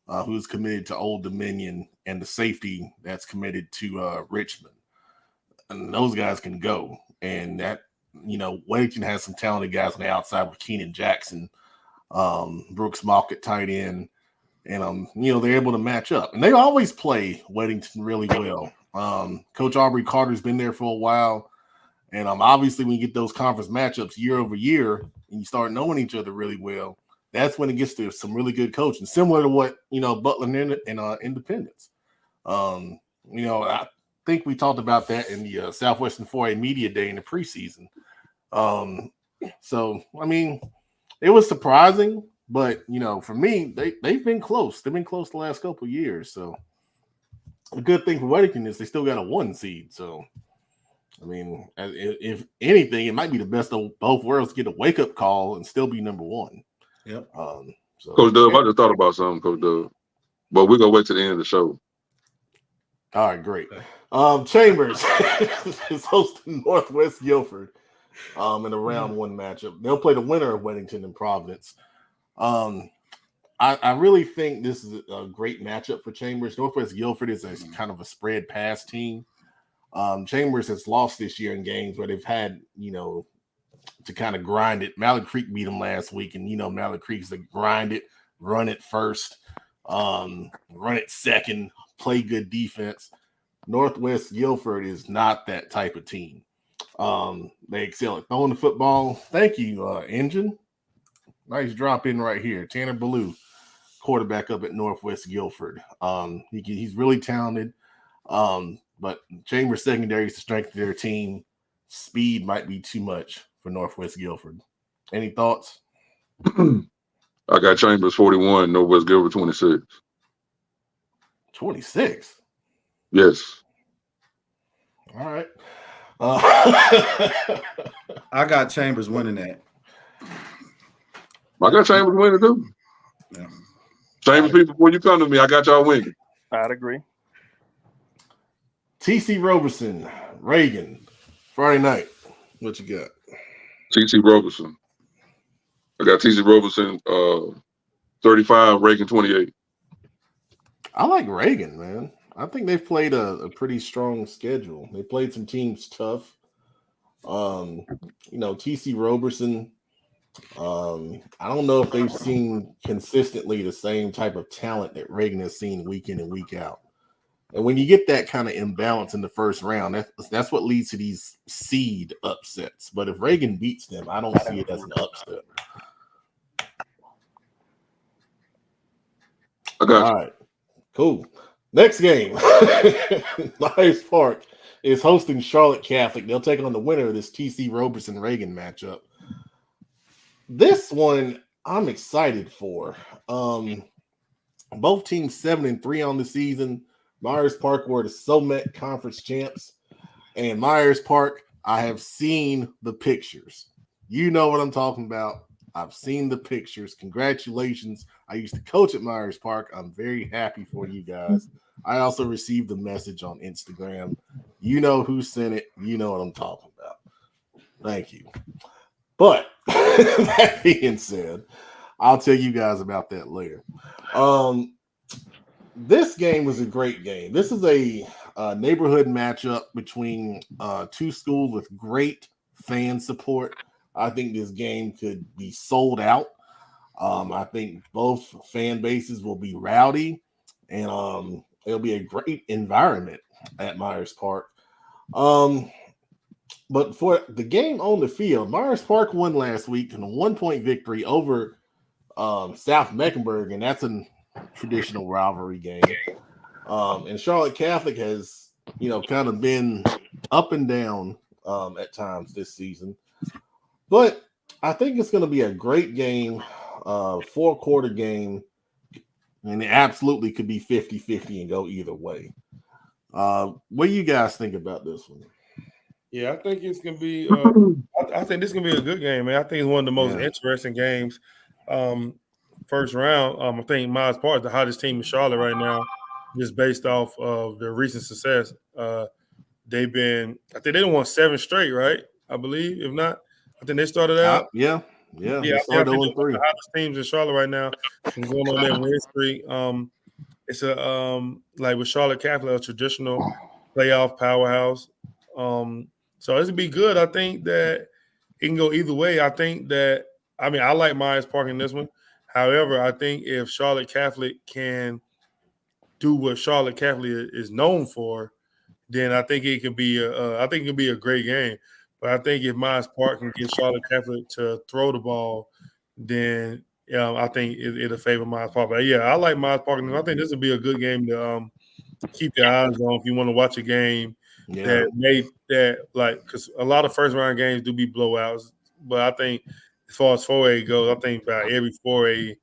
who's committed to Old Dominion, and the safety that's committed to Richmond. And those guys can go. And that, Weddington has some talented guys on the outside with Keenan Jackson, Brooks Mock at tight end, and they're able to match up. And they always play Weddington really well. Coach Aubrey Carter's been there for a while, and obviously when you get those conference matchups year over year and you start knowing each other really well, that's when it gets to some really good coaching, similar to what Butler and Independence. I think we talked about that in the Southwestern 4A Media Day in the preseason. So I mean, it was surprising, but for me, they've been close. They've been close the last couple of years. So the good thing for Weddington is they still got a 1 seed. So, I mean, if anything, it might be the best of both worlds to get a wake up call and still be number 1. Yep. So, Coach Dub, I just thought about something, Coach Dub. But we're gonna wait to the end of the show. All right, great. Chambers is hosting Northwest Guilford in a round 1 matchup. They'll play the winner of Weddington and Providence. I really think this is a great matchup for Chambers. Northwest Guilford is a kind of a spread pass team. Chambers has lost this year in games where they've had, to kind of grind it. Mallard Creek beat them last week, and Mallard Creek's to grind it, run it first, run it second, play good defense. Northwest Guilford is not that type of team. They excel at throwing the football. Thank you, Engine. Nice drop in right here. Tanner Ballou, quarterback up at Northwest Guilford. He's really talented. But Chambers secondary is the strength of their team. Speed might be too much for Northwest Guilford. Any thoughts? I got Chambers 41, Northwest Guilford 26. 26? Yes. All right. I got Chambers winning that. I got Chambers winning too. Yeah. Chambers people, when you come to me, I got y'all winning. I'd agree. TC Roberson, Reagan, Friday night. What you got? TC Roberson. I got TC Roberson 35, Reagan 28. I like Reagan, man. I think they've played a pretty strong schedule. They played some teams tough. TC Roberson, I don't know if they've seen consistently the same type of talent that Reagan has seen week in and week out. And when you get that kind of imbalance in the first round, that's what leads to these seed upsets. But if Reagan beats them, I don't see it as an upset. I got All right, cool. Next game, Myers Park is hosting Charlotte Catholic. They'll take on the winner of this TC Roberson-Reagan matchup. This one I'm excited for. Both teams 7-3 on the season. Myers Park were the SOMET Conference champs. And Myers Park, I have seen the pictures. You know what I'm talking about. I've seen the pictures. Congratulations. I used to coach at Myers Park. I'm very happy for you guys. I also received a message on Instagram. You know who sent it. You know what I'm talking about. Thank you. But that being said, I'll tell you guys about that later. This game was a great game. This is a neighborhood matchup between two schools with great fan support. I think this game could be sold out. I think both fan bases will be rowdy, and it'll be a great environment at Myers Park. But for the game on the field, Myers Park won last week in a 1-point victory over South Mecklenburg, and that's a traditional rivalry game. And Charlotte Catholic has, kind of been up and down at times this season. But I think it's going to be a great game, 4-quarter game, and it absolutely could be 50-50 and go either way. What do you guys think about this one? Yeah, I think it's gonna be. I think this is gonna be a good game, man. I think it's one of the most interesting games. First round, I think Myers Park is the hottest team in Charlotte right now, just based off of their recent success. They've been, I think they won 7 straight, right? I believe, if not, I think they started out. Yeah. They started 0-3. The hottest teams in Charlotte right now, going on their win streak. It's a like with Charlotte Catholic, a traditional playoff powerhouse. So this would be good. I think that it can go either way. I like Myers Park in this one. However, I think if Charlotte Catholic can do what Charlotte Catholic is known for, then I think it can be a great game. But I think if Myers Park can get Charlotte Catholic to throw the ball, then I think it'll favor Myers Park. But yeah, I like Myers Park, and I think this will be a good game to keep your eyes on if you want to watch a game. Yeah. Because a lot of first round games do be blowouts, but I think as far as 4A goes, I think about every 4A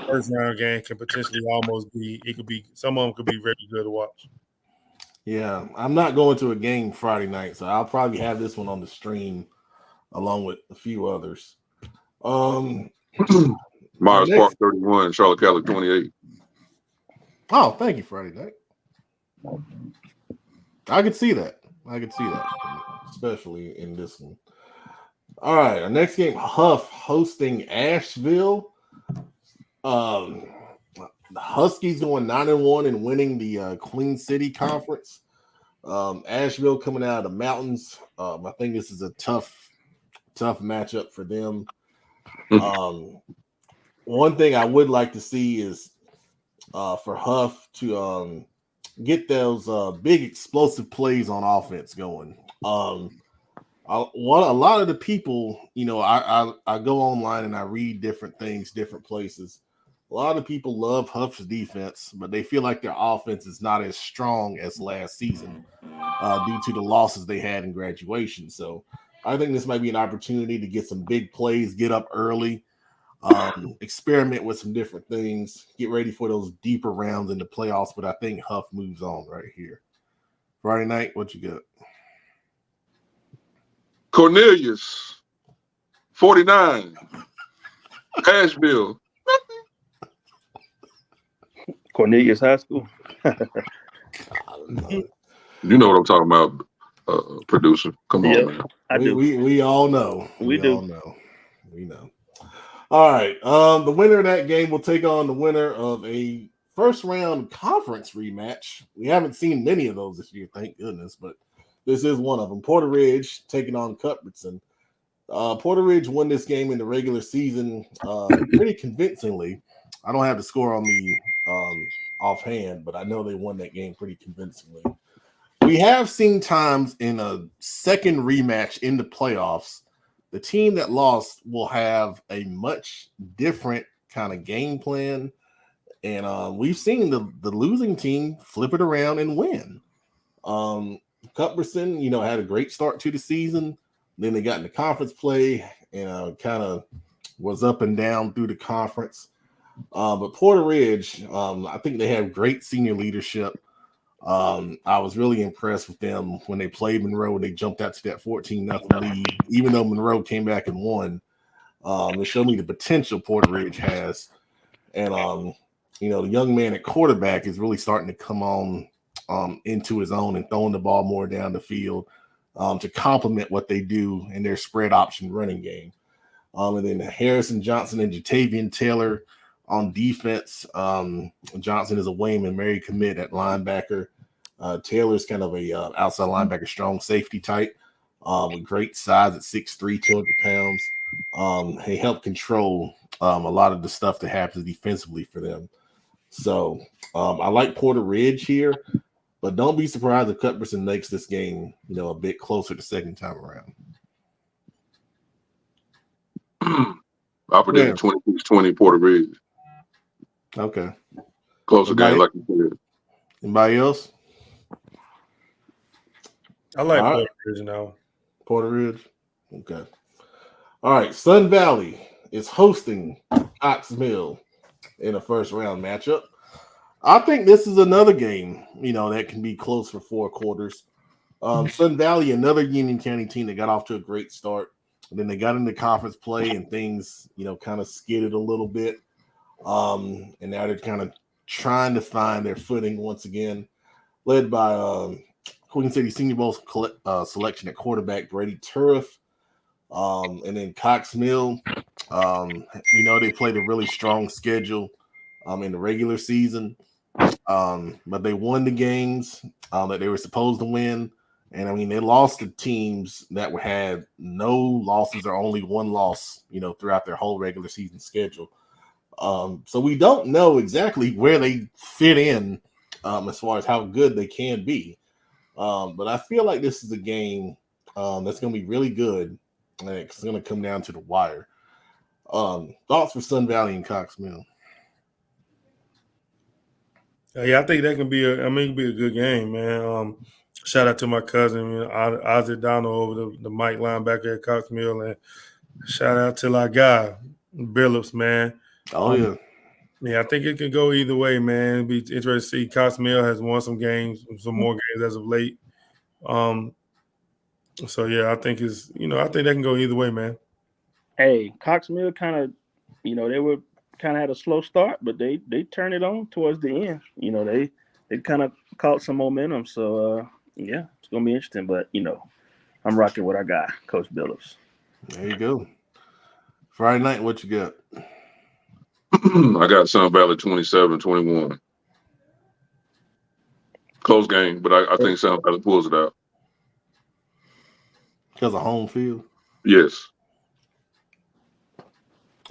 first round game can potentially almost be. It could be some of them could be very good to watch. Yeah, I'm not going to a game Friday night, so I'll probably have this one on the stream along with a few others. Myers next- Park 31, Charlotte Catholic 28. Oh, thank you, Friday night. I could see that. Especially in this one. All right, our next game, Huff hosting Asheville. The Huskies going 9-1 and winning the Queen City Conference. Asheville coming out of the mountains. I think this is a tough matchup for them. One thing I would like to see is for Huff to get those big explosive plays on offense going. A lot of the people, I go online and I read different things, different places. A lot of people love Huff's defense, but they feel like their offense is not as strong as last season due to the losses they had in graduation. So I think this might be an opportunity to get some big plays, get up early, experiment with some different things, get ready for those deeper rounds in the playoffs. But I think Huff moves on right here. Friday night, what you got? Cornelius 49, Asheville. Cornelius High School. You know what I'm talking about, producer. Come on, man. I do. We all know. We do. all know. We know. All right. The winner of that game will take on the winner of a first round conference rematch. We haven't seen many of those this year, thank goodness, but this is one of them. Porter Ridge taking on Cuthbertson. Porter Ridge won this game in the regular season pretty convincingly. I don't have the score on me offhand, but I know they won that game pretty convincingly. We have seen times in a second rematch in the playoffs, the team that lost will have a much different kind of game plan. And we've seen the losing team flip it around and win. Cuthbertson, had a great start to the season. Then they got into conference play and kind of was up and down through the conference. But Porter Ridge, I think they have great senior leadership. I was really impressed with them when they played Monroe and they jumped out to that 14-0 lead. Even though Monroe came back and won, it showed me the potential Porter Ridge has. And, the young man at quarterback is really starting to come on into his own and throwing the ball more down the field to complement what they do in their spread option running game. And then Harrison Johnson and Jatavian Taylor on defense. Johnson is a Wayman Mary commit at linebacker. Taylor's kind of a outside linebacker, strong safety type with great size at 6'3", 200 pounds. He helped control a lot of the stuff that happens defensively for them. So I like Porter Ridge here, but don't be surprised if Cuthbertson makes this game, a bit closer the second time around. I predicted 26-20 Porter Ridge. Okay. Closer game, like you said. Anybody else? I like All Porter right. Ridge now. Porter Ridge. Okay. All right. Sun Valley is hosting Cox Mill in a first round matchup. I think this is another game, that can be close for 4 quarters. Sun Valley, another Union County team that got off to a great start. And then they got into conference play and things, kind of skidded a little bit. And now they're kind of trying to find their footing once again, led by Queen City Senior Bowl selection at quarterback Brady Turf. And then Cox Mill, they played a really strong schedule in the regular season. But they won the games that they were supposed to win. And they lost to teams that had no losses or only one loss, throughout their whole regular season schedule. So we don't know exactly where they fit in as far as how good they can be. But I feel like this is a game that's going to be really good. And it's going to come down to the wire. Thoughts for Sun Valley and Cox Mill? Yeah, I think that can be it can be a good game, man. Shout out to my cousin, Isaac Donald over the Mike linebacker at Cox Mill, and shout out to our guy, Billups, man. Oh yeah. Yeah, I think it can go either way, man. It'd be interesting to see. Cosmel has won some games, some more games as of late. So yeah, I think I think that can go either way, man. Hey, Cox Mill kind of, they were kind of had a slow start, but they turned it on towards the end. They kind of caught some momentum. So yeah, it's gonna be interesting. But I'm rocking with our guy, Coach Billups. There you go. Friday night, what you got? I got Sun Valley 27-21. Close game, but I think Sun Valley pulls it out. Because of home field. Yes.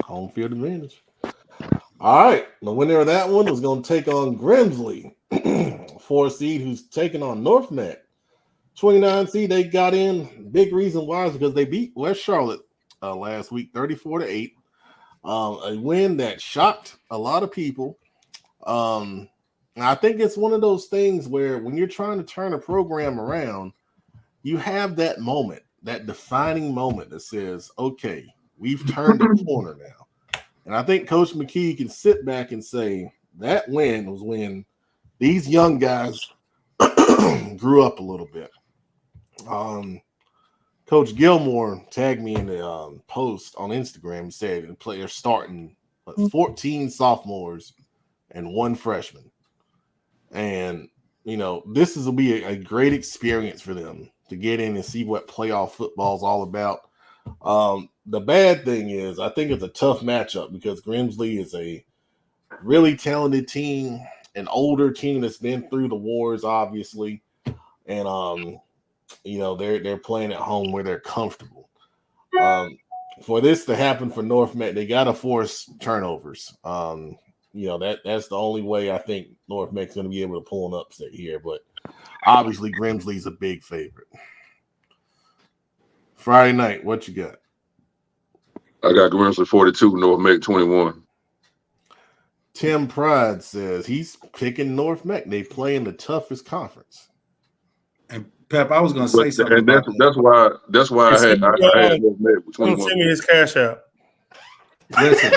Home field advantage. All right. The winner of that one is going to take on Grimsley, 4 seed, who's taking on North Mac. 29 seed, they got in. Big reason why is because they beat West Charlotte last week, 34-8. A win that shocked a lot of people. I think it's one of those things where when you're trying to turn a program around, you have that moment, that defining moment that says, okay, we've turned the corner now. And I think Coach McKee can sit back and say that win was when these young guys grew up a little bit. Coach Gilmore tagged me in the post on Instagram and said the players starting 14 sophomores and 1 freshman. And, this will be a great experience for them to get in and see what playoff football is all about. The bad thing is I think it's a tough matchup because Grimsley is a really talented team, an older team that's been through the wars, obviously. And, they're playing at home where they're comfortable. For this to happen for North Mac, they got to force turnovers. That's the only way I think North Mac's going to be able to pull an upset here. But obviously, Grimsley's a big favorite. Friday night, what you got? I got Grimsley 42, North Mac 21. Tim Pride says he's picking North Mac. They play in the toughest conference. And Pep, I was going to say something. And that's why I had North Mac with 21. Send me his cash out. Listen.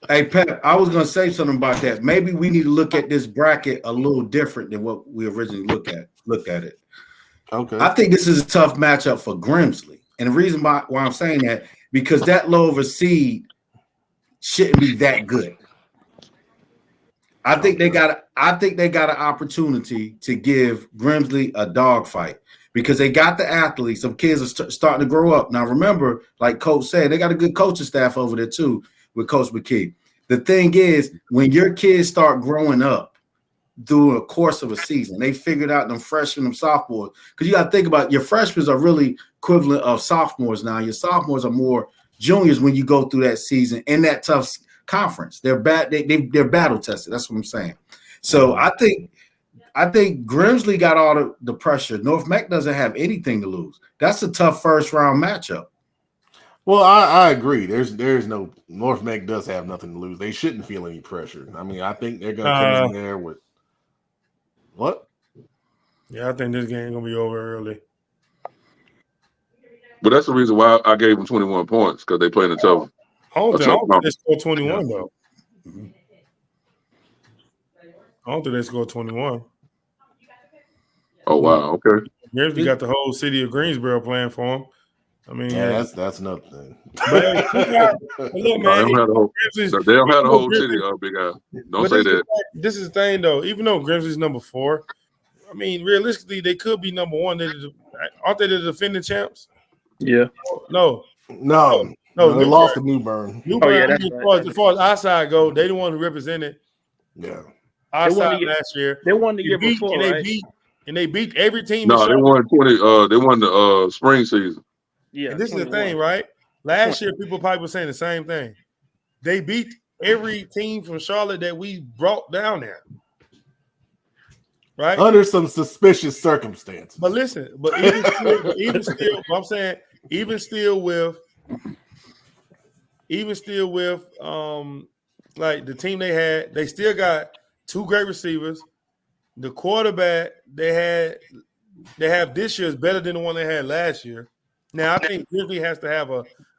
Hey, Pep, I was going to say something about that. Maybe we need to look at this bracket a little different than what we originally looked at it. Okay. I think this is a tough matchup for Grimsley. And the reason why I'm saying that, because that low of a seed shouldn't be that good. I think they got an opportunity to give Grimsley a dogfight because they got the athletes. Some kids are starting to grow up. Now, remember, like Coach said, they got a good coaching staff over there too with Coach McKee. The thing is, when your kids start growing up through a course of a season, they figured out them freshmen, them sophomores. Because you got to think about your freshmen are really equivalent of sophomores now. Your sophomores are more juniors when you go through that season in that tough conference. They're they're battle tested. That's what I'm saying. So I think Grimsley got all the pressure. North Mac doesn't have anything to lose. That's a tough first round matchup. Well, I agree. There's no North Mac does have nothing to lose. They shouldn't feel any pressure. I mean, I think they're gonna come in there with what? Yeah, I think this game gonna be over early. But that's the reason why I gave them 21 points because they playing a tough. I don't think they scored 21 though. I don't think they scored 21. Oh wow, okay. Grimsley got the whole city of Greensboro playing for him. I mean, yeah, that's another thing. But look, man, they don't have the whole city, big guy. Don't say that. This is the thing, though. Even though Grimsley's number 4, I mean, realistically, they could be number 1. Aren't they the defending champs? Yeah. No. They lost to New Bern. Oh, yeah, that's right. As far as our side go, they the one who represented. Yeah. Our side last year. They won the year before, right? They beat every team. No, they won 20. They won the spring season. Yeah. And this 21. Is the thing, right? Last year, people probably were saying the same thing. They beat every team from Charlotte that we brought down there. Right? Under some suspicious circumstances. But listen, even still, I'm saying, even still with like the team they had, they still got 2 great receivers. The quarterback they have this year is better than the one they had last year. Now I think Grimsley has to have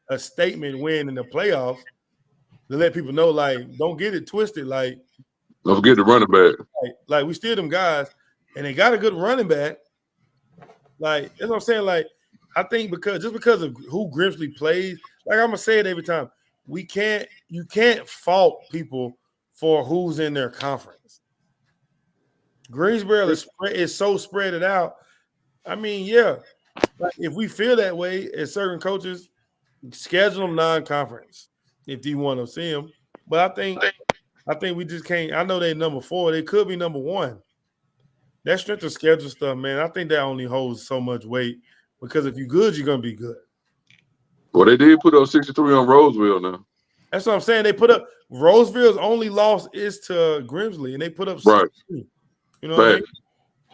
a statement win in the playoffs to let people know, like, don't get it twisted. Like Don't forget the running back. like we still them guys, and they got a good running back. Like that's what I'm saying. Like I think because of who Grimsley plays, like I'm gonna say it every time, you can't fault people for who's in their conference. Greensboro is so spread it out. I mean, yeah, like if we feel that way as certain coaches, schedule them non-conference if you want to see them. But I think we just can't. I know they're number 4. They could be number 1. That strength of schedule stuff, man, I think that only holds so much weight because if you're good, you're gonna be good. Well, they did put up 63 on Roseville now. That's what I'm saying. They put up Roseville's only loss is to Grimsley, and they put up 63. Right. You know what I mean?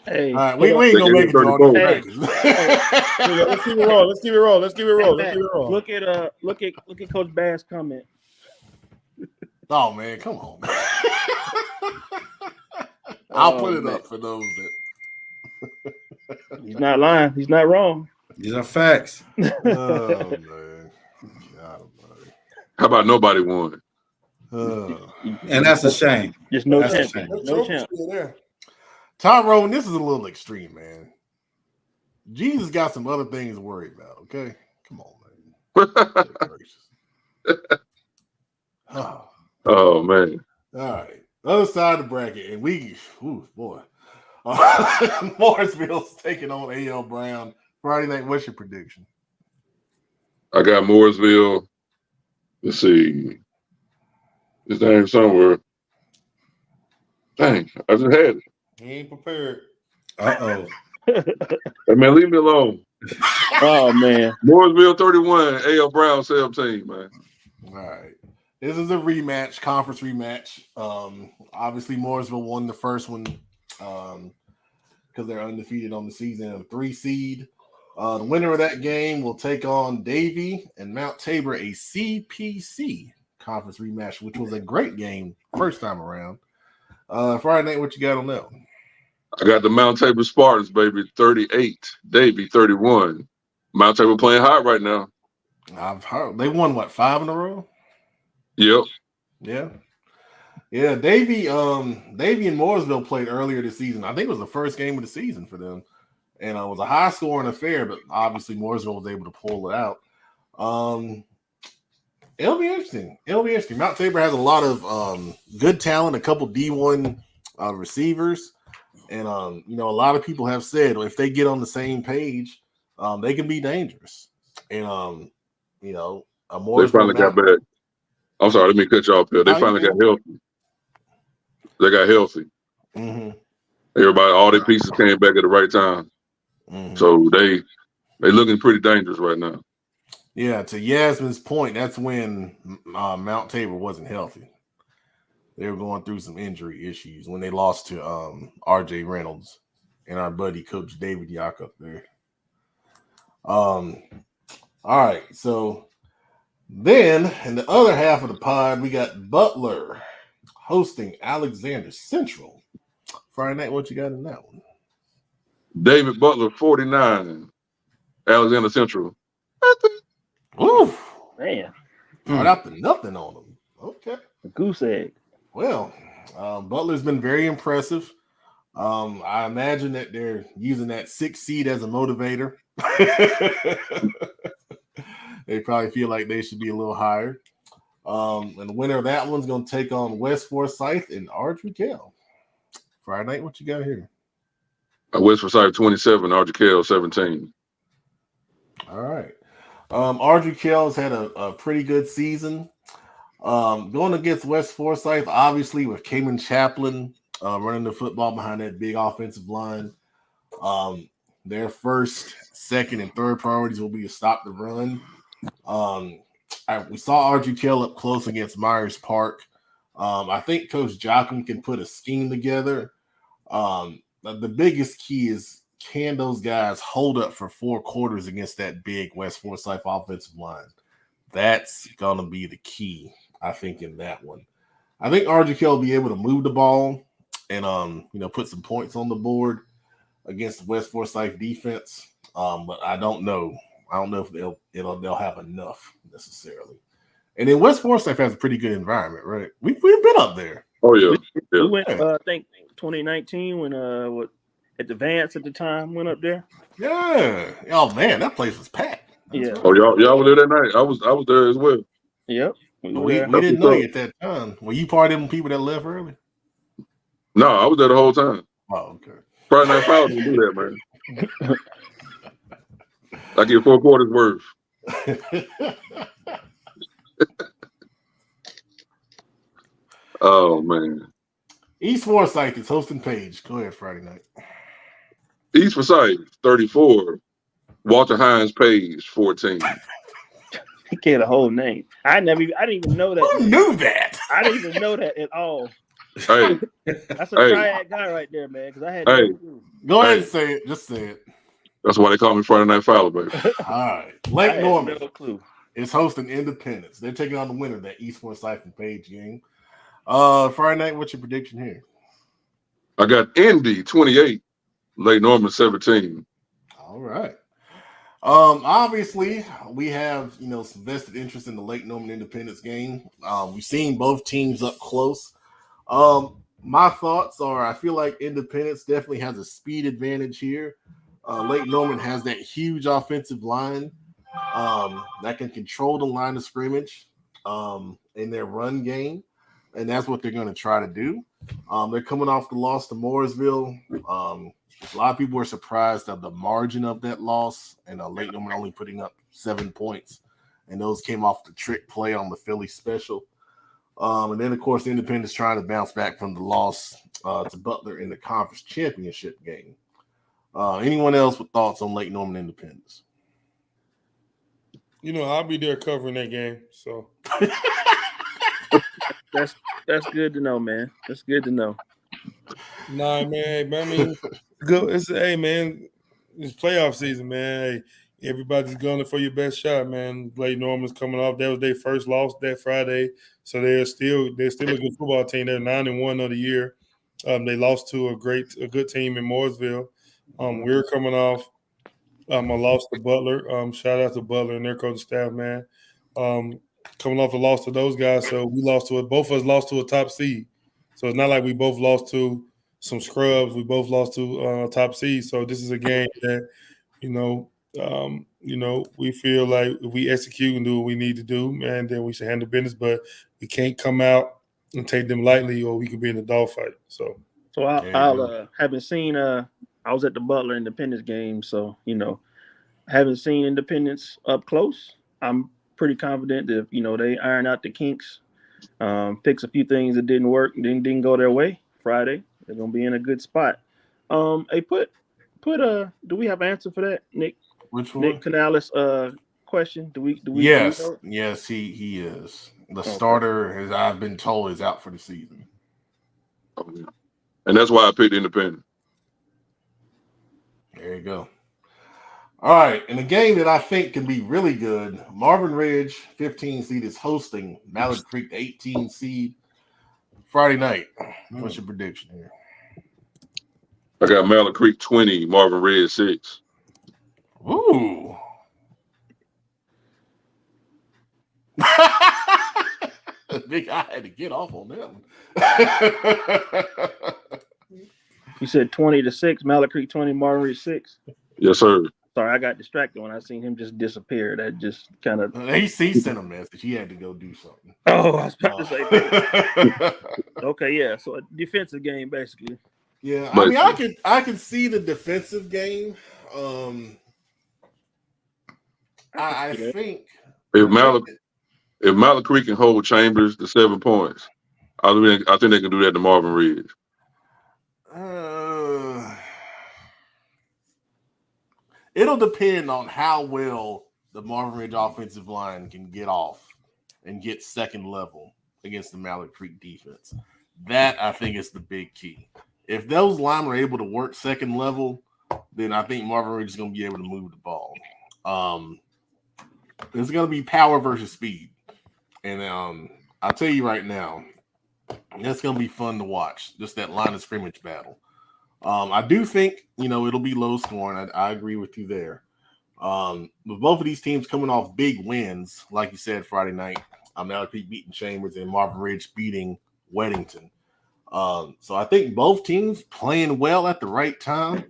Hey, All right, we ain't gonna make it to all the practice. Let's keep it roll. Let's keep it roll. Look at Coach Bass' comment. Oh man, come on. I'll put it up for those that. He's not lying. He's not wrong. These are facts. Oh man, God almighty. How about nobody won? And that's a shame. Just no That's a champion. shame. No champ. Tyrone, this is a little extreme, man. Jesus got some other things to worry about. Okay, come on, man. Good gracious. Oh man. All right. Other side of the bracket, and boy. Mooresville's taking on A.L. Brown. Friday night, what's your prediction? I got Mooresville. Let's see. His name somewhere. Dang, I just had it. He ain't prepared. Uh-oh. Hey man, leave me alone. Oh man. Mooresville 31, A.L. Brown 17, man. All right. This is a rematch, conference rematch. Obviously, Mooresville won the first one because they're undefeated on the season, a 3 seed. The winner of that game will take on Davie and Mount Tabor, a CPC conference rematch, which was a great game first time around. Friday night, what you got on that one? I got the Mount Tabor Spartans, baby, 38. Davie 31. Mount Tabor playing hot right now. I've heard they won 5 in a row. Yep. Yeah. Davie and Mooresville played earlier this season. I think it was the first game of the season for them. And it was a high scoring affair, but obviously Mooresville was able to pull it out. It'll be interesting. Mount Tabor has a lot of good talent, a couple D1 receivers. And a lot of people have said if they get on the same page, they can be dangerous. And they finally got back. I'm sorry, let me cut you off here. They finally got healthy. They got healthy. Mm-hmm. Everybody, all their pieces came back at the right time. Mm-hmm. So they looking pretty dangerous right now. Yeah, to Yasmin's point, that's when Mount Tabor wasn't healthy. They were going through some injury issues when they lost to R.J. Reynolds and our buddy Coach David Yock up there. All right, so then in the other half of the pod, we got Butler hosting Alexander Central. Friday night, what you got in that one? David Butler 49, Alexander Central. Ooh, Man. right out to nothing on them. Okay. A goose egg. Well, Butler's been very impressive. I imagine that they're using that 6 seed as a motivator. They probably feel like they should be a little higher. And the winner of that one's going to take on West Forsyth and Ardrey Kell. Friday night, what you got here? West Forsyth 27, Ardrey Kell 17. All right. Ardrey Kell's had a pretty good season. Going against West Forsyth, obviously with Cayman Chaplin running the football behind that big offensive line. Their first, second, and third priorities will be to stop the run. We saw Ardrey Kell up close against Myers Park. I think Coach Jocham can put a scheme together. The biggest key is, can those guys hold up for 4 quarters against that big West Forsyth offensive line? That's going to be the key, I think, in that one. I think Ardrey Kell will be able to move the ball and, put some points on the board against the West Forsyth defense. But I don't know. I don't know if they'll have enough necessarily. And then West Forsyth has a pretty good environment, right? We've been up there. Oh yeah, yeah. We went, I think 2019 when at the Vance at the time went up there. Yeah. Oh man, that place was packed. Yeah. Oh y'all were there that night. I was there as well. Yep. We were there. didn't know you at that time. Were you part of them people that left early? No, I was there the whole time. Oh, okay. Friday Night Foul didn't do that, man. I get 4 quarters worth. Oh man. East Forsyth is hosting Page. Go ahead, Friday night. East Forsyth 34. Walter Hines Page 14. He get a whole name. I didn't even know that. Who knew that? I didn't even know that at all. Hey, That's a Hey. triad guy right there, man. Because I had Hey. no clue. Go ahead Hey. and say it. Just say it. that's why they call me Friday Night Fowler, baby. All right. I Lake had Norman no clue. is hosting Independence. They're taking on the winner of that East Forsyth and Page game. Friday night, what's your prediction here? I got Indy 28, Lake Norman 17. All right. Obviously, we have some vested interest in the Lake Norman Independence game. We've seen both teams up close. My thoughts are, I feel like Independence definitely has a speed advantage here. Lake Norman has that huge offensive line that can control the line of scrimmage in their run game, and that's what they're going to try to do. They're coming off the loss to Mooresville. A lot of people were surprised at the margin of that loss, and Lake Norman only putting up 7 points, and those came off the trick play on the Philly special. And then, of course, Independence trying to bounce back from the loss to Butler in the conference championship game. Anyone else with thoughts on Lake Norman Independence? I'll be there covering that game. So That's good to know, man. That's good to know. nah, man. I mean, good. Hey, man, it's playoff season, man. Hey, everybody's going for your best shot, man. Lake Norman's coming off. That was their first loss that Friday, so they're still a good football team. They're 9-1 of the year. They lost to a good team in Mooresville. We're coming off a loss to Butler. Shout out to Butler and their coaching staff, man. Coming off a loss to those guys, so we lost to it. Both of us lost to a top seed. So it's not like we both lost to some scrubs. We both lost to top seed. So this is a game that, we feel like if we execute and do what we need to do, man, then we should handle business. But we can't come out and take them lightly, or we could be in a dogfight. So I'll haven't seen. I was at the Butler Independence game, so haven't seen Independence up close. I'm pretty confident that they iron out the kinks, fix a few things that didn't work, didn't go their way Friday. They're gonna be in a good spot. Hey, do we have an answer for that, Nick? Which one? Nick Canales question. Do we Yes, do we know it? yes, he is. The starter, as I've been told, is out for the season. And that's why I picked Independent. There you go. All right, in a game that I think can be really good, Marvin Ridge, 15 seed, is hosting Mallard Creek, 18 seed, Friday night. What's your prediction here? I got Mallard Creek 20, Marvin Red 6. Ooh. Big, I had to get off on that one. You said 20-6, Mallard Creek 20, Marvin Ridge 6. Yes, sir. Sorry, I got distracted when I seen him just disappear. That just kind of. He sent a message. He had to go do something. Oh, I was about to say. Okay, yeah. So a defensive game, basically. Yeah, But- I mean, I can see the defensive game. I think If Mallard Creek can hold Chambers to 7 points, I think they can do that to Marvin Ridge. It'll depend on how well the Marvin Ridge offensive line can get off and get second level against the Mallard Creek defense. That, I think, is the big key. If those linemen are able to work second level, then I think Marvin Ridge is going to be able to move the ball. It's going to be power versus speed. And I'll tell you right now, that's going to be fun to watch, just that line of scrimmage battle. I do think, it'll be low scoring. I agree with you there. With both of these teams coming off big wins, like you said, Friday night, Mallard Creek beating Chambers and Marvin Ridge beating Weddington. So I think both teams playing well at the right time.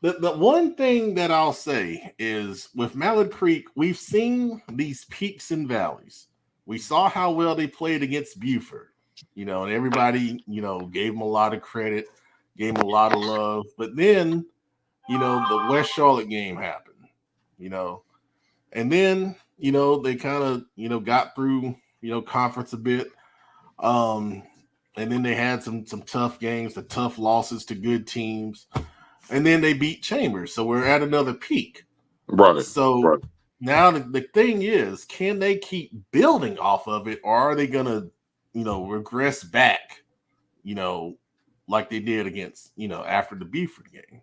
The one thing that I'll say is with Mallard Creek, we've seen these peaks and valleys. We saw how well they played against Buford, and everybody, gave them a lot of credit, gave them a lot of love. But then, the West Charlotte game happened, and then, they kind of, got through, conference a bit. And then they had some tough games, the tough losses to good teams. And then they beat Chambers. So we're at another peak. Right. So now the thing is, can they keep building off of it, or are they going to, regress back, like they did against, after the Buford game?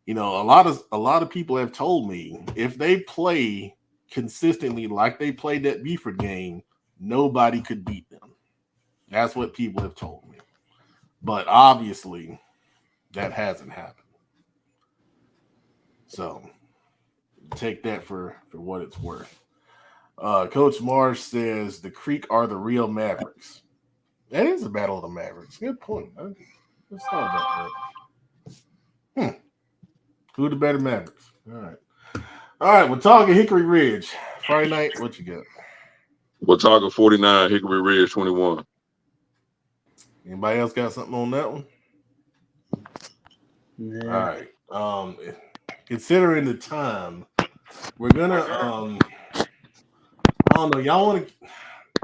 A lot of people have told me if they play consistently like they played that Buford game, nobody could beat them. That's what people have told me. But obviously, that hasn't happened. So take that for what it's worth. Coach Marsh says the Creek are the real Mavericks. That is the battle of the Mavericks. Good point. Let's talk about that. Who the better Mavericks? All right. We're talking Hickory Ridge. Friday night, what you got? Watauga 49, Hickory Ridge 21. Anybody else got something on that one? Yeah. All right. Considering the time, we're gonna I don't know, y'all want to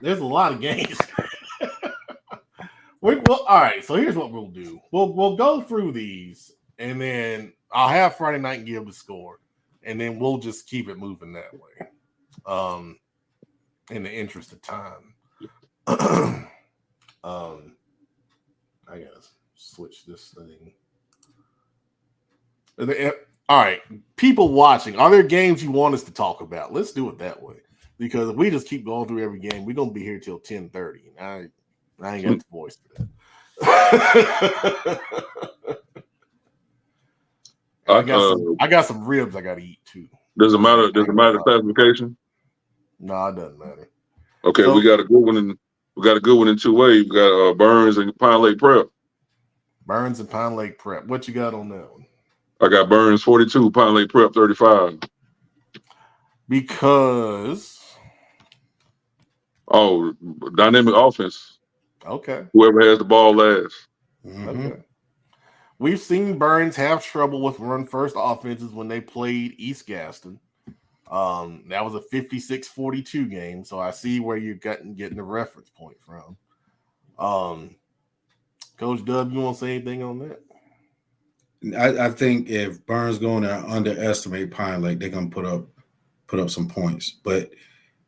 there's a lot of games. All right, so here's what we'll do. We'll go through these, and then I'll have Friday night give the score, and then we'll just keep it moving that way. In the interest of time. I gotta switch this thing. All right, people watching, are there games you want us to talk about? Let's do it that way, because if we just keep going through every game, we're gonna be here till 10:30. I ain't got the voice for that. I got some ribs I gotta eat too. Does it matter the classification? No, it doesn't matter. Okay, so, we got a good one in 2A. We got Burns and Pine Lake Prep. Burns and Pine Lake Prep. What you got on that one? I got Burns 42, Pine Lake Prep 35. Because dynamic offense. Okay. Whoever has the ball last. Mm-hmm. Okay. We've seen Burns have trouble with run first offenses when they played East Gaston. That was a 56-42 game, so I see where you're getting the reference point from. Coach Dub, you want to say anything on that? I think if Burns going to underestimate Pine Lake, they're going to put up some points. But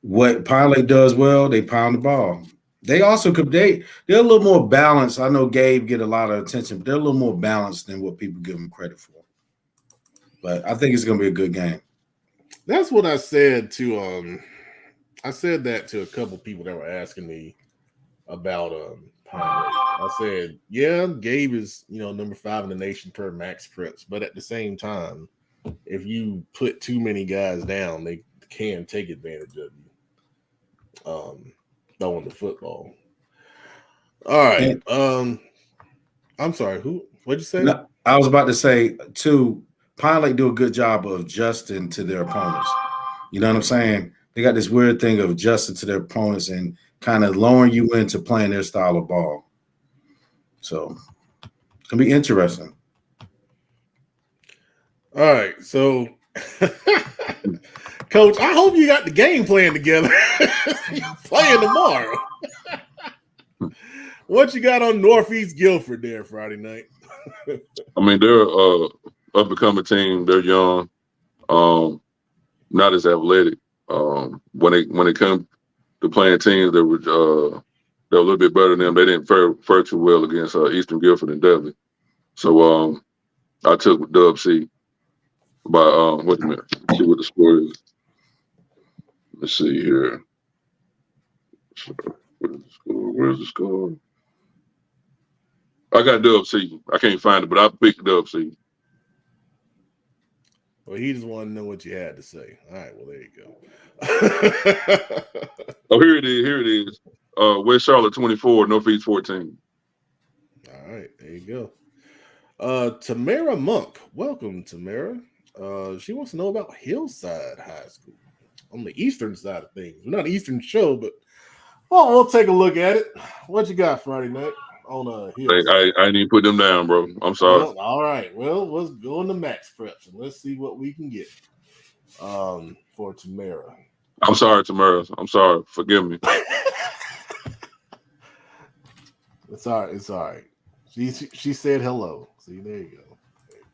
what Pine Lake does well, they pound the ball. They also they're a little more balanced. I know Gabe get a lot of attention, but they're a little more balanced than what people give them credit for. But I think it's going to be a good game. That's what I said to I said that to a couple people that were asking me about Pine Lake. I said, yeah, Gabe is, number 5 in the nation per max preps, but at the same time, if you put too many guys down, they can take advantage of you. Throwing the football. All right. I'm sorry, what'd you say? No, I was about to say too, Pine Lake do a good job of adjusting to their opponents. You know what I'm saying? They got this weird thing of adjusting to their opponents and kind of lowering you into playing their style of ball. So it's gonna be interesting. All right, so Coach, I hope you got the game plan together. You're playing tomorrow. What you got on Northeast Guilford there Friday night? I mean, they're up and coming team. They're young, not as athletic. When it comes to playing teams, they're a little bit better than them. They didn't fare too well against Eastern Guilford and Devlin. So I took Dub C by wait a minute. Let's see what the score is. Let's see here. Where's the score? I got Dub C. I can't find it, but I picked Dub C. Well, he just wanted to know what you had to say. All right, well, there you go. Oh, here it is. Here it is. West Charlotte 24, Northeast 14. All right, there you go. Tamara Monk. Welcome, Tamara. She wants to know about Hillside High School on the eastern side of things. We're not an eastern show, but we'll take a look at it. What you got Friday night on Hillside? I didn't even put them down, bro. I'm sorry. Well, all right. Well, let's go into Max Preps and let's see what we can get for Tamara. I'm sorry, Tamara. I'm sorry. Forgive me. It's all right. It's all right. She said hello. See, there you go. There you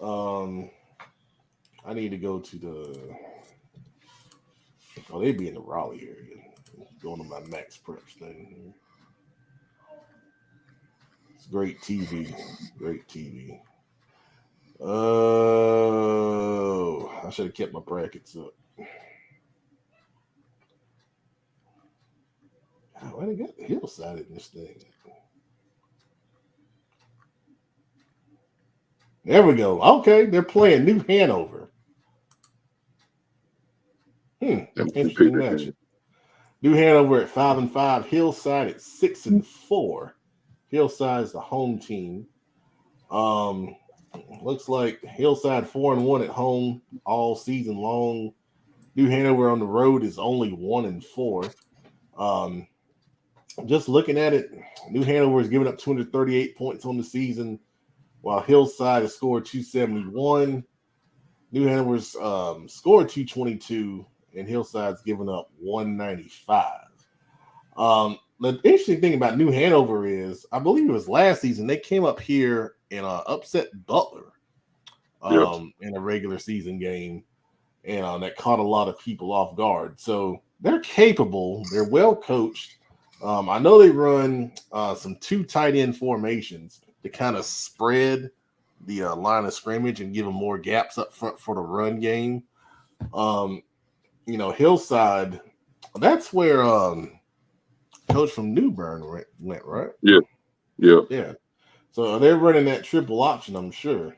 go. I need to go to the. Oh, they'd be in the Raleigh area. Going to my Max Preps thing here. It's great TV. Great TV. Oh, I should have kept my brackets up. Why they got the Hillside in this thing? There we go. Okay, they're playing New Hanover. Interesting match. New Hanover at 5-5. Hillside at 6-4. Hillside is the home team. Looks like Hillside 4-1 at home all season long. New Hanover on the road is only 1-4. Just looking at it, New Hanover is giving up 238 points on the season, while Hillside has scored 271. New Hanover's scored 222, and Hillside's given up 195. The interesting thing about New Hanover is, I believe it was last season, they came up here and upset Butler in a regular season game, and that caught a lot of people off guard. So they're capable. They're well coached. I know they run some 2 tight end formations to kind of spread the line of scrimmage and give them more gaps up front for the run game. Hillside, that's where coach from New Bern went, right? Yeah. So they're running that triple option, I'm sure.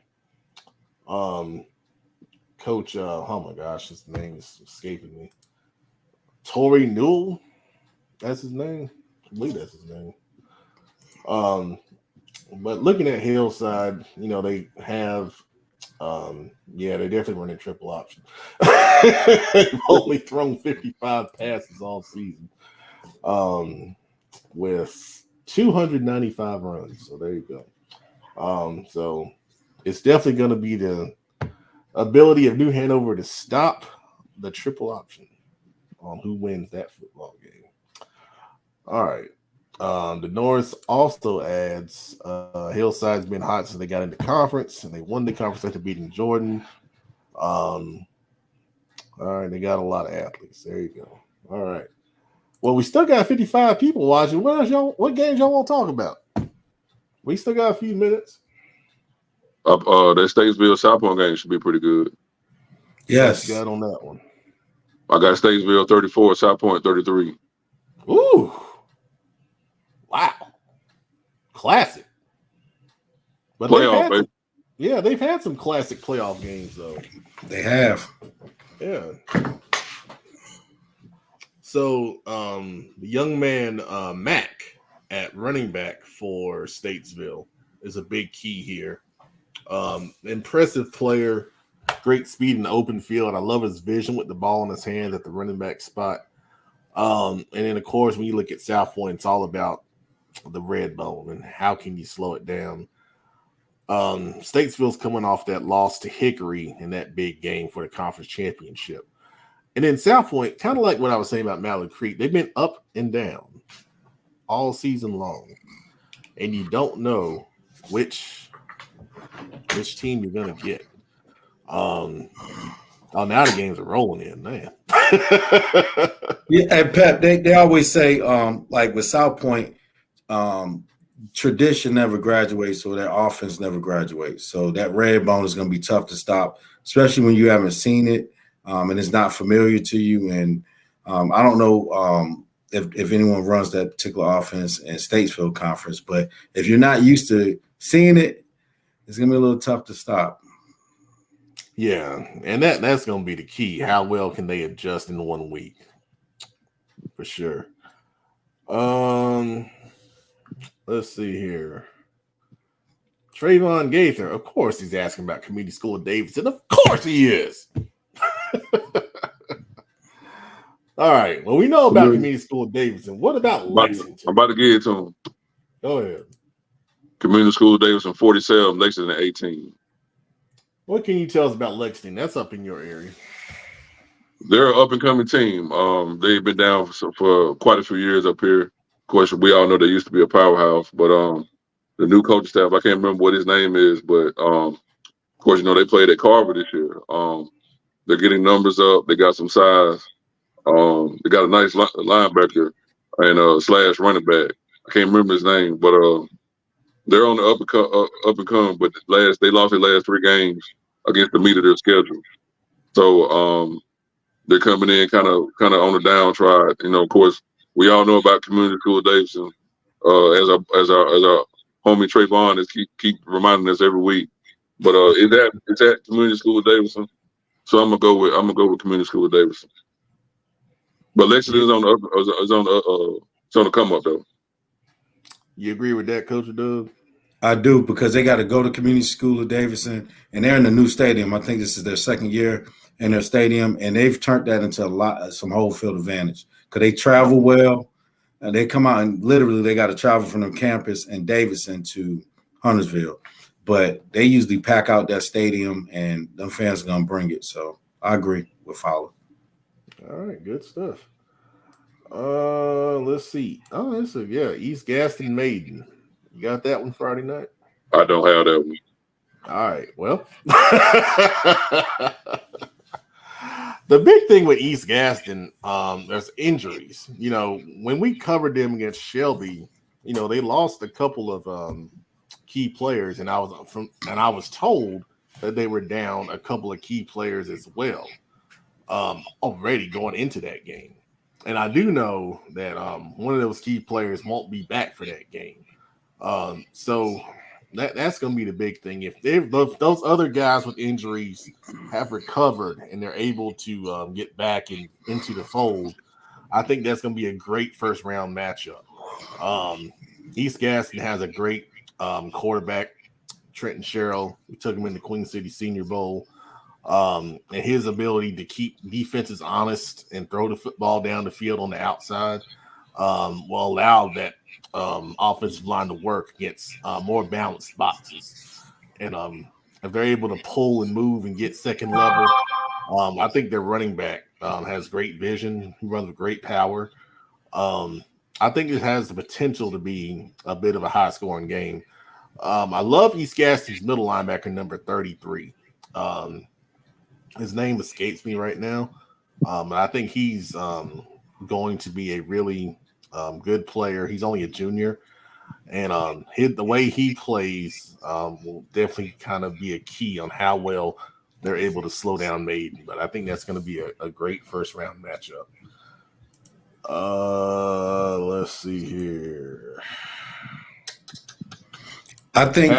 Coach, oh my gosh, his name is escaping me. Torrey Newell, that's his name. I believe that's his name. But looking at Hillside, they have, they're definitely running triple option. They've only thrown 55 passes all season, with 295 runs. So there you go. So it's definitely going to be the ability of New Hanover to stop the triple option on who wins that football game. All right. The North also adds Hillside's been hot since they got into conference, and they won the conference after beating Jordan. All right, they got a lot of athletes. There you go. All right. Well, we still got 55 people watching. What games y'all want to talk about? We still got a few minutes. That Statesville South Point game should be pretty good. Yes. Got on that one. I got Statesville 34, South Point 33. Ooh. Wow. Classic. But playoff, baby. They've had some classic playoff games, though. They have. Yeah. So the young man, Mack, at running back for Statesville is a big key here. Impressive player, great speed in the open field. I love his vision with the ball in his hand at the running back spot. And then, of course, when you look at South Point, it's all about the red bone and how can you slow it down. Statesville's coming off that loss to Hickory in that big game for the conference championship. And then South Point, kind of like what I was saying about Mallard Creek, they've been up and down all season long. And you don't know which team you're going to get. Now the games are rolling in, man. Yeah, and Pep, they always say, like with South Point, tradition never graduates, so their offense never graduates. So that red bone is going to be tough to stop, especially when you haven't seen it and it's not familiar to you. And I don't know if anyone runs that particular offense in Statesville Conference, but if you're not used to seeing it, it's going to be a little tough to stop. Yeah, and that's going to be the key. How well can they adjust in 1 week? For sure. Let's see here. Trayvon Gaither, of course, he's asking about Community School of Davidson. Of course, he is. All right. Well, we know about Community School of Davidson. What about Lexington? I'm about to get it to him. Go ahead. Community School of Davidson 47, Lexington 18. What can you tell us about Lexington? That's up in your area. They're an up and coming team. They've been down for quite a few years up here. Of course, we all know they used to be a powerhouse, but the new coaching staff, I can't remember what his name is, but of course, they played at Carver this year. They're getting numbers up. They got some size. They got a nice linebacker and slash running back. I can't remember his name, but they're on the up and come. But they lost their last 3 games against the meat of their schedule. So they're coming in kind of on the downtrodden. Of course, we all know about Community School of Davidson. As our homie Trayvon is keep reminding us every week. But it's at Community School of Davidson. So I'm gonna go with Community School of Davidson. But Lexington is on the come up though. You agree with that, Coach Doug? I do, because they got to go to Community School of Davidson, and they're in the new stadium. I think this is their second year in their stadium, and they've turned that into some whole field advantage because they travel well. And they come out and literally they got to travel from the campus in Davidson to Huntersville, but they usually pack out that stadium, and them fans are gonna bring it. So I agree with Fowler. All right, good stuff. Let's see. Oh, East Gaston Maiden. You got that one Friday night? I don't have that one. All right. Well, the big thing with East Gaston, there's injuries. When we covered them against Shelby, they lost a couple of key players, and I was told that they were down a couple of key players as well, already going into that game. And I do know that one of those key players won't be back for that game. So that's going to be the big thing. If those other guys with injuries have recovered and they're able to get back into the fold, I think that's going to be a great first round matchup. East Gaston has a great quarterback, Trenton Sherrill. We took him in the Queen City Senior Bowl. And his ability to keep defenses honest and throw the football down the field on the outside will allow that offensive line to work against more balanced boxes. And if they're able to pull and move and get second level, I think their running back has great vision. He runs with great power. I think it has the potential to be a bit of a high-scoring game. I love East Gaston's middle linebacker, number 33. His name escapes me right now. I think he's going to be a really good player. He's only a junior, and the way he plays will definitely kind of be a key on how well they're able to slow down Maiden. But I think that's going to be a great first round matchup. Let's see here. I think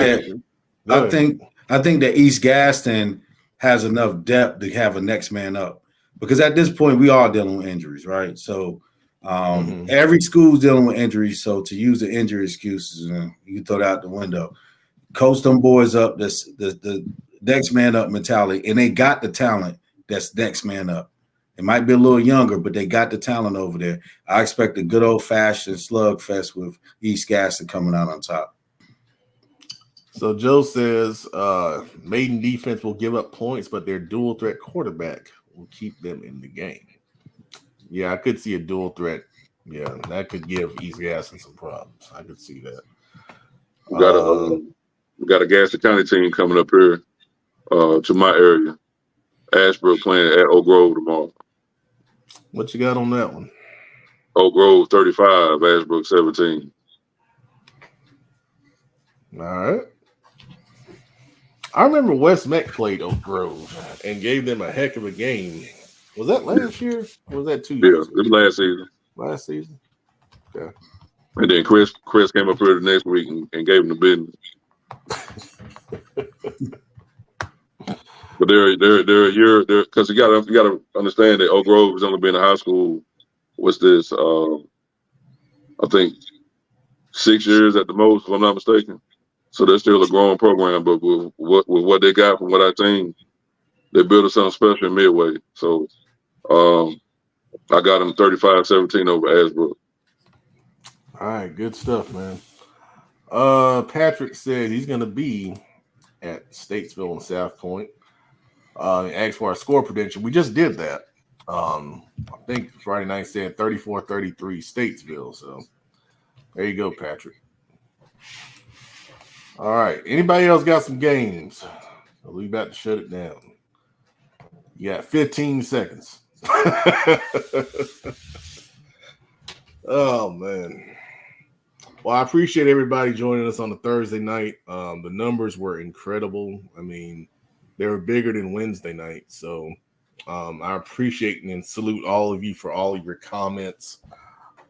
that East Gaston has enough depth to have a next man up, because at this point we are dealing with injuries, right? So every school's dealing with injuries. So to use the injury excuses, you throw that out the window. Coach them boys up. That's the next man up mentality, and they got the talent. That's next man up. It might be a little younger, but they got the talent over there. I expect a good old fashioned slugfest with East Gaston coming out on top. So Joe says Maiden defense will give up points, but their dual threat quarterback will keep them in the game. Yeah, I could see a dual threat. Yeah, that could give East Gaston some problems. I could see that. We got a Gaston County team coming up here to my area. Ashbrook playing at Oak Grove tomorrow. What you got on that one? Oak Grove 35, Ashbrook 17. All right. I remember West Meck played Oak Grove and gave them a heck of a game. Was that last year? Or was that 2 years? Yeah, it was last season. Last season? Okay. And then Chris came up here the next week and gave him the business. But they're a year there because you gotta understand that Oak Grove has only been in high school. What's this? I think 6 years at the most, if I'm not mistaken. So they're still a growing program, but with what they got from what I seen, they built something special in Midway. So I got them 35-17 over Ashbrook. All right, good stuff, man. Patrick said he's gonna be at Statesville and South Point. Asked for our score prediction. We just did that. I think Friday night said 34-33 Statesville. So there you go, Patrick. All right. Anybody else got some games? We about to shut it down. You got 15 seconds. Oh man. Well, I appreciate everybody joining us on the Thursday night. The numbers were incredible. I mean, they were bigger than Wednesday night. So I appreciate and salute all of you for all of your comments.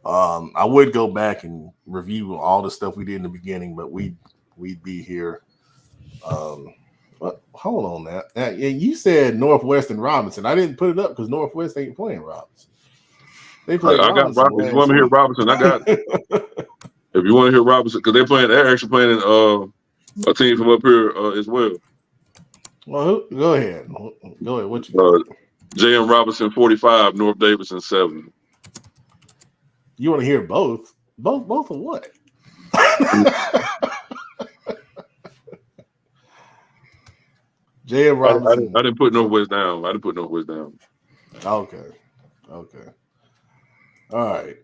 I would go back and review all the stuff we did in the beginning, but we'd be here. But hold on that. You said Northwestern Robinson. I didn't put it up because Northwest ain't playing Robinson. They play Got Robinson. If you want to hear Robinson, I got. If you want to hear Robinson, because they're actually playing a team from up here as well. Well, go ahead. What you got? J.M. Robinson 45, North Davidson 7. You want to hear both? Both of what? J.M. Robinson. I didn't put Northwest down. Okay. All right.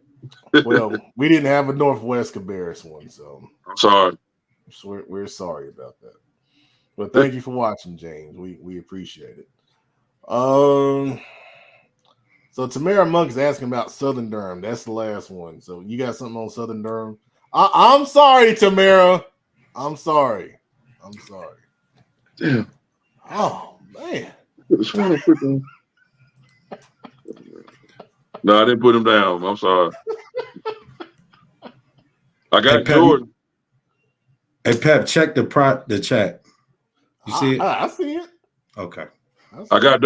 Well, we didn't have a Northwest comparison one, so I'm sorry. We're sorry about that. But thank you for watching, James. We appreciate it. So Tamara Monk is asking about Southern Durham. That's the last one. So you got something on Southern Durham? I'm sorry, Tamara. I'm sorry. Damn. Oh man. No, I didn't put him down. I'm sorry. I got Jordan. Hey Pep, check the chat. You see it? I see it. Okay. I got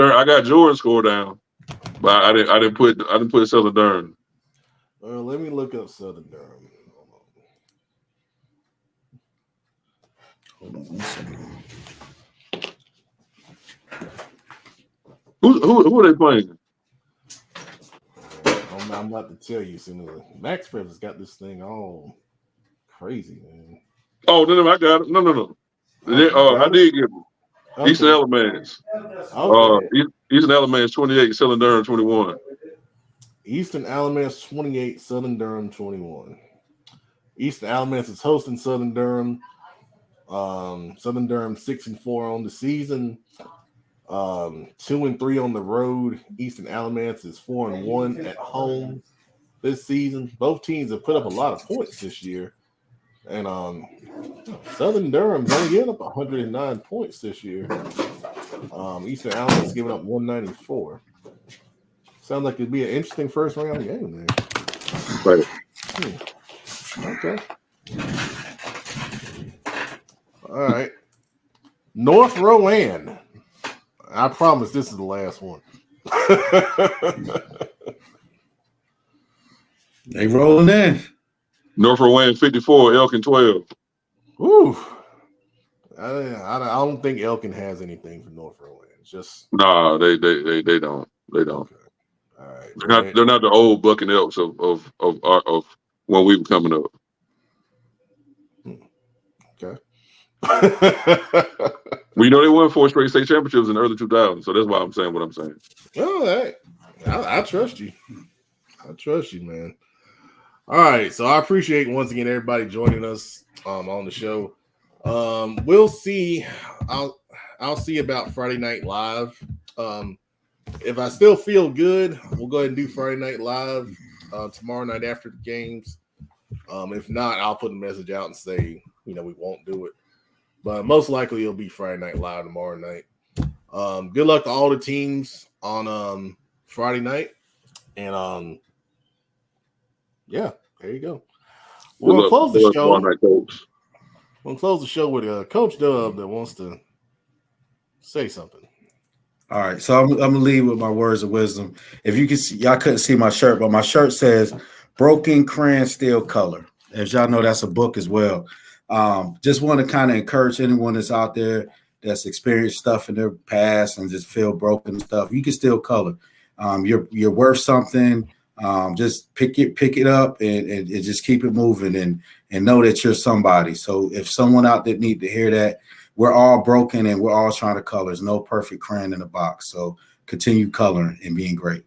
Jordan score down, but I didn't put Southern Durham. Well, let me look up Southern Durham. Hold on 1 second. Who are they playing? I'm about to tell you soon. Max Prep has got this thing all crazy, man. Oh, no, I got it. No. I did get them. Okay. Eastern Elements. Okay. Eastern Elements 28, Southern Durham 21. Eastern Elements 28, Southern Durham 21. Eastern Elements is hosting Southern Durham. Southern Durham 6-4 on the season. 2-3 on the road. Eastern Alamance is 4-1 at home this season. Both teams have put up a lot of points this year, and Southern Durham's only getting up 109 points this year. Eastern Alamance giving up 194. Sounds like it'd be an interesting first round game there. Right. Okay. All right. North Rowan. I promise this is the last one. They rolling in. Norfolk Wayne 54, Elkin 12. Ooh. I don't think Elkin has anything for North Rowan. It's just nah, they don't. They don't. Okay. All right. They're not the old Bucking Elks of when we were coming up. Okay. Well, they won 4 straight state championships in the early 2000s, so that's why I'm saying what I'm saying. All right. I trust you. I trust you, man. All right. So I appreciate once again everybody joining us on the show. We'll see. I'll see about Friday Night Live. If I still feel good, we'll go ahead and do Friday Night Live tomorrow night after the games. If not, I'll put a message out and say, we won't do it. But most likely it'll be Friday Night Live tomorrow night. Good luck to all the teams on Friday night. And yeah, there you go. We'll close the show. We'll close the show with Coach Dub that wants to say something. All right, so I'm gonna leave with my words of wisdom. If you can see, y'all couldn't see my shirt, but my shirt says "Broken Crayon Still Color." As y'all know, that's a book as well. Just want to kind of encourage anyone that's out there that's experienced stuff in their past and just feel broken and stuff. You can still color. You're worth something. Just pick it up and just keep it moving and know that you're somebody. So if someone out there need to hear that, we're all broken and we're all trying to color. There's no perfect crayon in the box. So continue coloring and being great.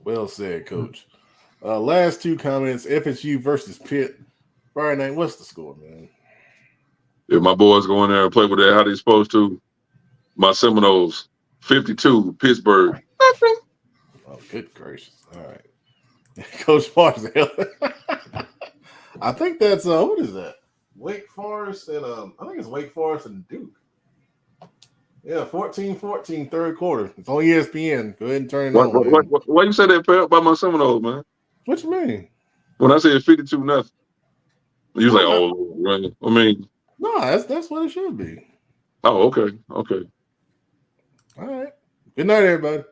Well said, Coach. Last two comments: FSU versus Pitt. Friday night. What's the score, man? If my boys go in there and play with that how they supposed to, my Seminoles 52, Pittsburgh. Oh, good gracious! All right, Coach Barzell. I think that's what is that? Wake Forest and I think it's Wake Forest and Duke. Yeah, 14-14 third quarter. It's on ESPN. Go ahead and turn it on. Why you say that about my Seminoles, man? What you mean? When I said 52-0, you was like, oh, right. I mean, No, that's what it should be. oh, okay. All right. Good night, everybody.